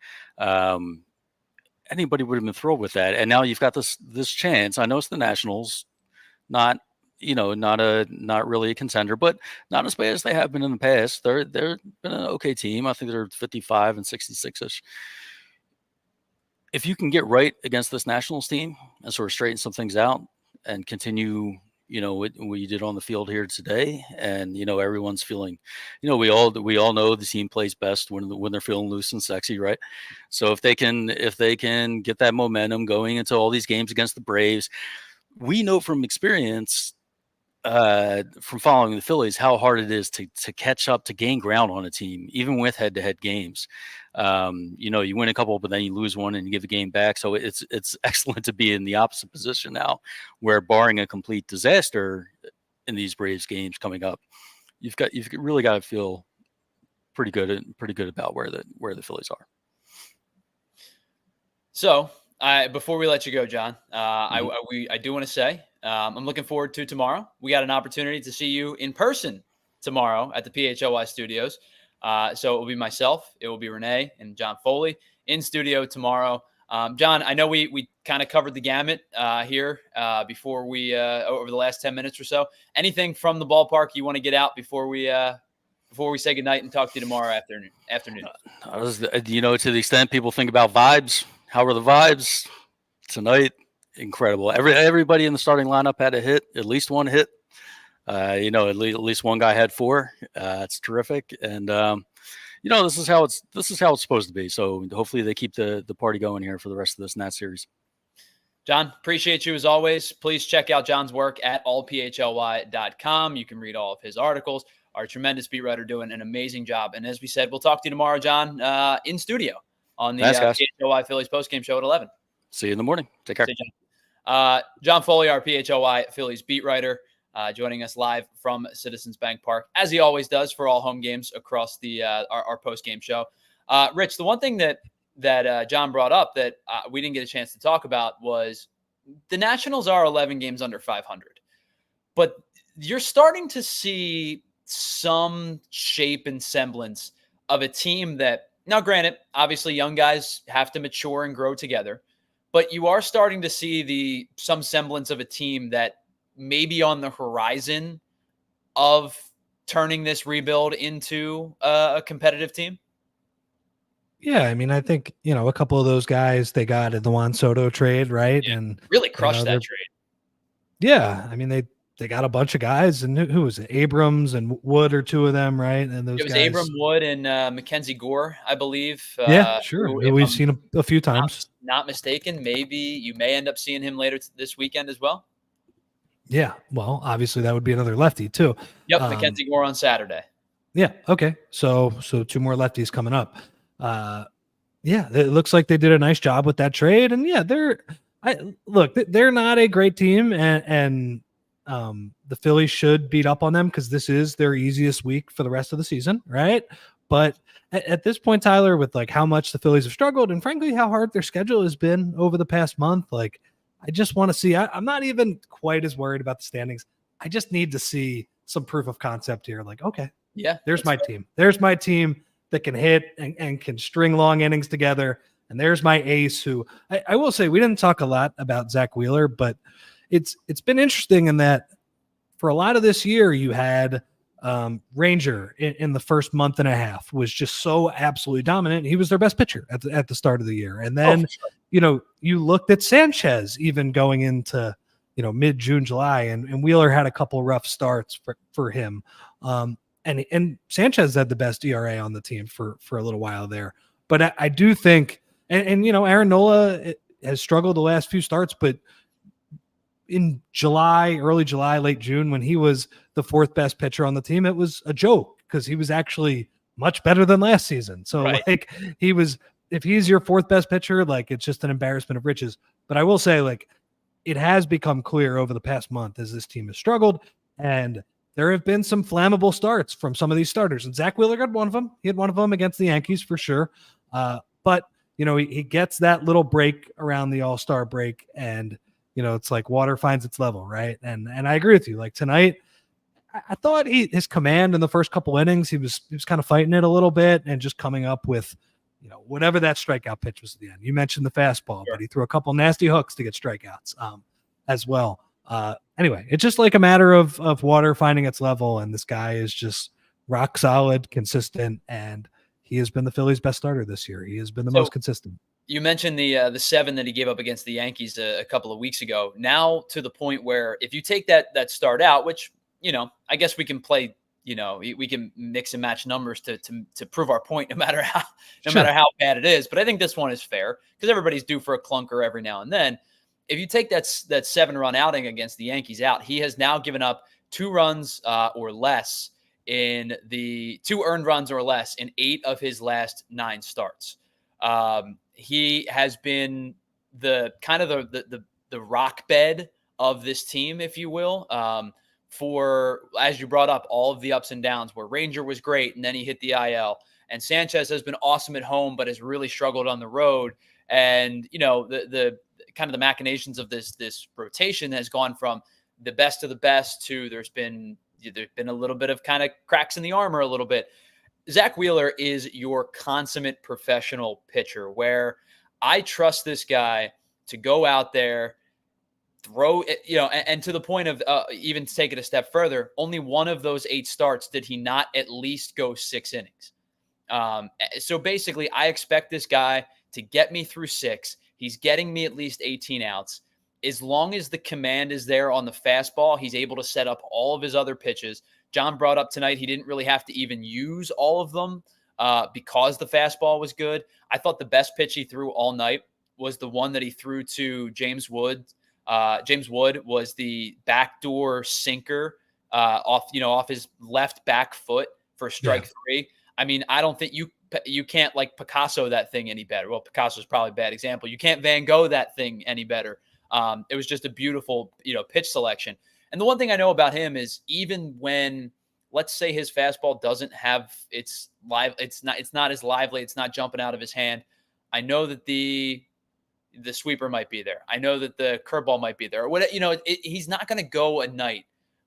anybody would have been thrilled with that. And now you've got this chance. I know it's the Nationals, not really a contender, but not as bad as they have been in the past. They've been an okay team. I think they're 55 and 66ish. If you can get right against this Nationals team and sort of straighten some things out and continue, what you did on the field here today, and everyone's feeling, we all know the team plays best when they're feeling loose and sexy, right? So if they can get that momentum going into all these games against the Braves, we know from experience, from following the Phillies, how hard it is to catch up, to gain ground on a team, even with head-to-head games. You win a couple, but then you lose one and you give a game back. So it's excellent to be in the opposite position now, where barring a complete disaster in these Braves games coming up, you've really got to feel pretty good about where the Phillies are. So before we let you go, John, I do want to say I'm looking forward to tomorrow. We got an opportunity to see you in person tomorrow at the PHLY studios. So it will be myself, it will be Renee and John Foley in studio tomorrow. John, I know we kind of covered the gamut here before over the last 10 minutes or so. Anything from the ballpark you want to get out before we say goodnight and talk to you tomorrow afternoon? To the extent people think about vibes, how were the vibes tonight? Incredible. Everybody in the starting lineup had a hit, at least one hit. At least one guy had 4. It's terrific, and this is how it's supposed to be. So hopefully they keep the party going here for the rest of this Nat series. John, appreciate you as always. Please check out John's work at allphly.com. You can read all of his articles. Our tremendous beat writer doing an amazing job. And as we said, we'll talk to you tomorrow, John, in studio on the PHLY Phillies postgame show at 11. See you in the morning. Take care. John Foley, our PHLY Phillies beat writer, joining us live from Citizens Bank Park, as he always does for all home games across the our post-game show. Rich, the one thing that John brought up that we didn't get a chance to talk about was the Nationals are 11 games under 500. But you're starting to see some shape and semblance of a team that, now granted, obviously young guys have to mature and grow together, but you are starting to see some semblance of a team that may be on the horizon of turning this rebuild into a competitive team. Yeah, I mean, I think, a couple of those guys they got in the Juan Soto trade, right? Yeah, and really crushed that trade. Yeah, I mean, they got a bunch of guys, and who was it? Abrams and Wood are 2 of them, right? And those it was guys, Abram, Wood, and Mackenzie Gore, I believe. Yeah, sure. Who we've seen a few times. Not mistaken, maybe you may end up seeing him later this weekend as well. Yeah, well, obviously that would be another lefty too. Yep, Mackenzie Gore on Saturday. Yeah, okay. So 2 more lefties coming up. Yeah, it looks like they did a nice job with that trade, and yeah, they're not a great team, and the Phillies should beat up on them because this is their easiest week for the rest of the season, right? But at this point, Tyler, with like how much the Phillies have struggled and frankly how hard their schedule has been over the past month, like I just want to see. I'm not even quite as worried about the standings. I just need to see some proof of concept here. Like, okay, yeah, there's my team. There's my team that can hit and can string long innings together. And there's my ace who I will say we didn't talk a lot about Zach Wheeler, but it's been interesting in that for a lot of this year, you had Ranger in the first month and a half was just so absolutely dominant. He was their best pitcher at the start of the year. And then, you looked at Sanchez even going into, mid-June, July, and Wheeler had a couple rough starts for him. And Sanchez had the best ERA on the team for a little while there. But I do think, and Aaron Nola has struggled the last few starts, but in July, early July, late June, when he was the 4th best pitcher on the team, it was a joke because he was actually much better than last season. So right. If he's your 4th best pitcher, like it's just an embarrassment of riches. But I will say, like, it has become clear over the past month as this team has struggled, and there have been some flammable starts from some of these starters, and Zach Wheeler got one of them. He had one of them against the Yankees for sure. But he gets that little break around the All-Star break, and it's like water finds its level, right? And I agree with you. Like tonight, I thought his command in the first couple innings, he was kind of fighting it a little bit and just coming up with, whatever that strikeout pitch was at the end. You mentioned the fastball, but he threw a couple nasty hooks to get strikeouts as well. Anyway, it's just like a matter of water finding its level, and this guy is just rock solid, consistent, and he has been the Phillies' best starter this year. He has been the most consistent. You mentioned the 7 that he gave up against the Yankees a couple of weeks ago. Now to the point where if you take that start out, which I guess we can play. We can mix and match numbers to prove our point, no matter how bad it is. But I think this one is fair because everybody's due for a clunker every now and then. If you take that 7-run outing against the Yankees out, he has now given up 2 runs or less in the 2 earned runs or less in 8 of his last 9 starts. He has been the kind of the rock bed of this team, if you will. For, as you brought up, all of the ups and downs where Ranger was great and then he hit the IL, and Sanchez has been awesome at home but has really struggled on the road. And the kind of the machinations of this rotation has gone from the best of the best to there's been a little bit of kind of cracks in the armor a little bit. Zach Wheeler is your consummate professional pitcher, where I trust this guy to go out there, throw it, and to the point of even to take it a step further, only one of those 8 starts did he not at least go 6 innings. So basically, I expect this guy to get me through 6. He's getting me at least 18 outs. As long as the command is there on the fastball, he's able to set up all of his other pitches. John brought up tonight, he didn't really have to even use all of them because the fastball was good. I thought the best pitch he threw all night was the one that he threw to James Wood. James Wood was the backdoor sinker off his left back foot for strike 3. I mean, I don't think you can't like Picasso that thing any better. Well, Picasso's probably a bad example. You can't Van Gogh that thing any better. It was just a beautiful, pitch selection. And the one thing I know about him is even when, let's say his fastball doesn't have it's not as lively, it's not jumping out of his hand, I know that the sweeper might be there. I know that the curveball might be there. Or what, he's not going to go a night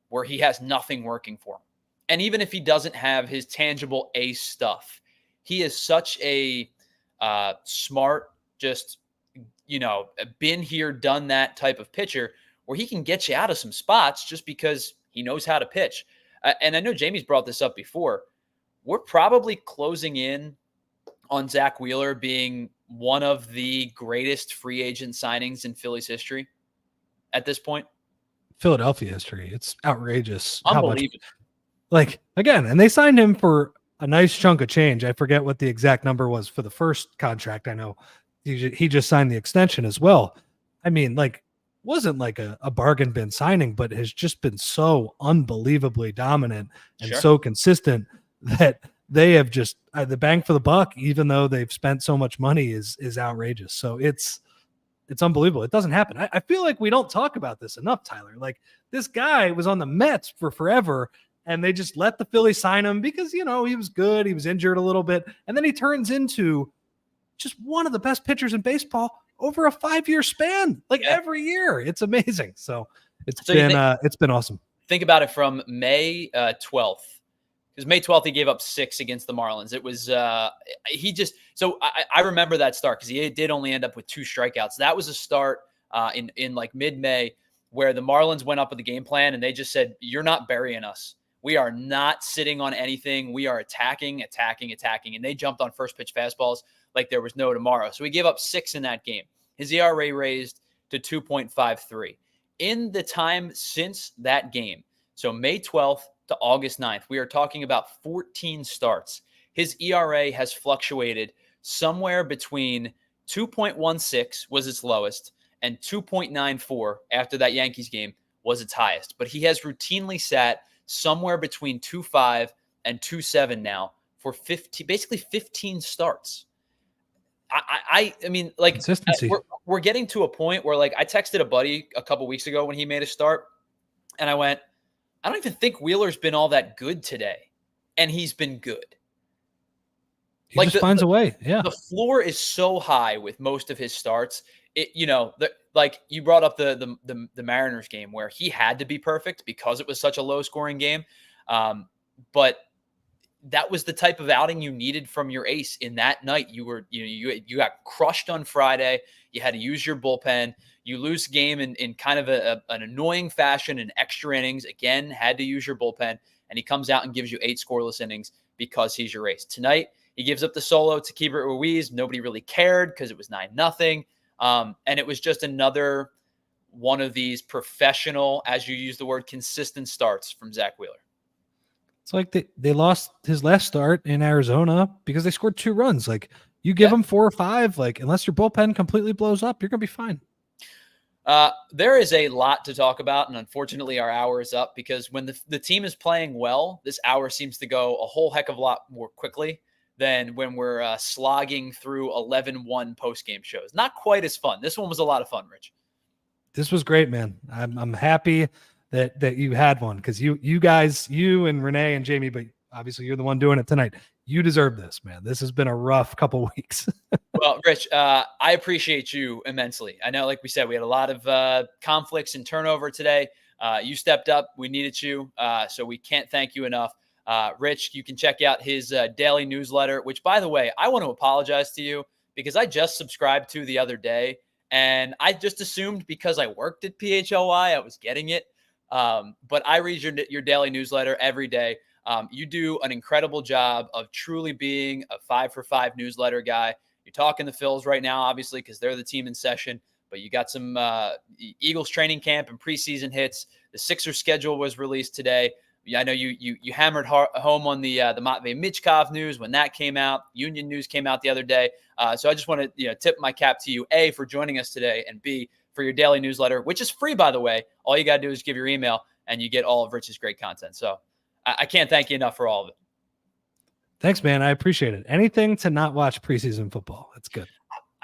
where he has nothing working for him. And even if he doesn't have his tangible ace stuff, he is such a smart, just, been here, done that type of pitcher where he can get you out of some spots just because he knows how to pitch. And I know Jamie's brought this up before. We're probably closing in on Zach Wheeler being one of the greatest free agent signings in Phillies history at this point. Philadelphia history. It's outrageous. Unbelievable. Again, and they signed him for a nice chunk of change. I forget what the exact number was for the first contract. I know he just signed the extension as well. I mean, wasn't like a bargain bin signing, but has just been so unbelievably dominant and so consistent that they have just the bang for the buck, even though they've spent so much money, is outrageous. So it's unbelievable. It doesn't happen. I feel like we don't talk about this enough, Tyler. Like, this guy was on the Mets for forever, and they just let the Phillies sign him because, he was good. He was injured a little bit. And then he turns into just one of the best pitchers in baseball over a 5-year span, every year. It's amazing. So it's been awesome. Think about it from May 12th. Because May 12th, he gave up 6 against the Marlins. It was I remember that start because he did only end up with 2 strikeouts. That was a start in like mid-May where the Marlins went up with the game plan and they just said, "You're not burying us. We are not sitting on anything. We are attacking. And they jumped on first pitch fastballs like there was no tomorrow. So he gave up 6 in that game. His ERA raised to 2.53. In the time since that game, so May 12th to August 9th, we are talking about 14 starts. His ERA has fluctuated somewhere between 2.16 was its lowest and 2.94 after that Yankees game was its highest. But he has routinely sat somewhere between 2.5 and 2.7 now for basically 15 starts. I mean, consistency. We're getting to a point where, I texted a buddy a couple weeks ago when he made a start, and I went, I don't even think Wheeler's been all that good today, and he's been good. He just finds a way. Yeah. The floor is so high with most of his starts. Like you brought up the Mariners game where he had to be perfect because it was such a low scoring game. But that was the type of outing you needed from your ace in that night. You got crushed on Friday. You had to use your bullpen. You lose the game in kind of an annoying fashion in extra innings. Again, had to use your bullpen. And he comes out and gives you 8 scoreless innings because he's your ace. Tonight, he gives up the solo to Keibert Ruiz. Nobody really cared because it was 9-0. And it was just another one of these professional, as you use the word, consistent starts from Zach Wheeler. It's like they lost his last start in Arizona because they scored 2 runs. Like you give them 4 or 5, like unless your bullpen completely blows up, you're going to be fine. There is a lot to talk about, and unfortunately our hour is up because when the team is playing well, this hour seems to go a whole heck of a lot more quickly than when we're slogging through 11-1 post-game shows. Not quite as fun. This one was a lot of fun, Rich. This was great, man. I'm happy that you had one because you guys, you and Renee and Jamie, but obviously you're the one doing it tonight. You deserve this, man. This has been a rough couple weeks. Well, Rich, I appreciate you immensely. I know, like we said, we had a lot of conflicts and turnover today. You stepped up. We needed you. So we can't thank you enough. Rich, you can check out his daily newsletter, which, by the way, I want to apologize to you because I just subscribed to the other day. And I just assumed because I worked at PHLY, I was getting it. But I read your daily newsletter every day. You do an incredible job of truly being a 5-for-5 newsletter guy. You're talking the Phils right now, obviously, because they're the team in session. But you got some Eagles training camp and preseason hits. The Sixers schedule was released today. I know you hammered home on the Matvei Michkov news when that came out. Union news came out the other day. So I just want to tip my cap to you, A, for joining us today, and B, for your daily newsletter, which is free, by the way. All you got to do is give your email, and you get all of Rich's great content. So I can't thank you enough for all of it. Thanks, man. I appreciate it. Anything to not watch preseason football. That's good.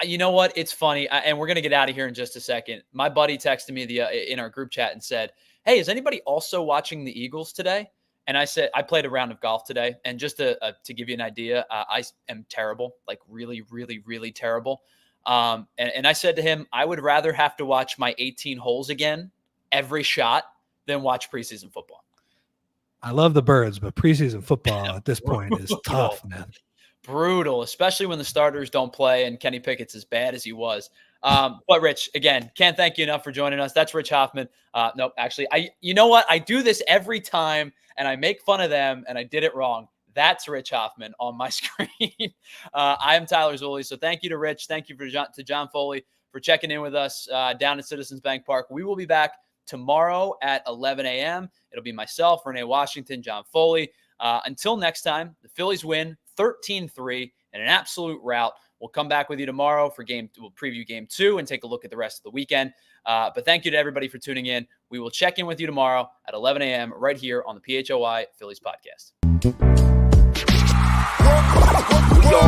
You know what? It's funny, and we're going to get out of here in just a second. My buddy texted me in our group chat and said, hey, is anybody also watching the Eagles today? And I said, I played a round of golf today. And just to give you an idea, I am terrible, like really, really, really terrible. And I said to him, I would rather have to watch my 18 holes again, every shot, than watch preseason football. I love the birds, but preseason football at this point is tough, man. Brutal, especially when the starters don't play and Kenny Pickett's as bad as he was. But Rich, again, can't thank you enough for joining us. That's Rich Hoffman. Nope, actually, you know what? I do this every time and I make fun of them and I did it wrong. That's Rich Hoffman on my screen. I am Tyler Zulli. So thank you to Rich. Thank you to John Foley for checking in with us down at Citizens Bank Park. We will be back tomorrow at 11 a.m. It'll be myself, Renee Washington, John Foley. Until next time, the Phillies win 13-3 in an absolute rout. We'll come back with you tomorrow we'll preview game 2 and take a look at the rest of the weekend. But thank you to everybody for tuning in. We will check in with you tomorrow at 11 a.m. right here on the PHLY Phillies podcast.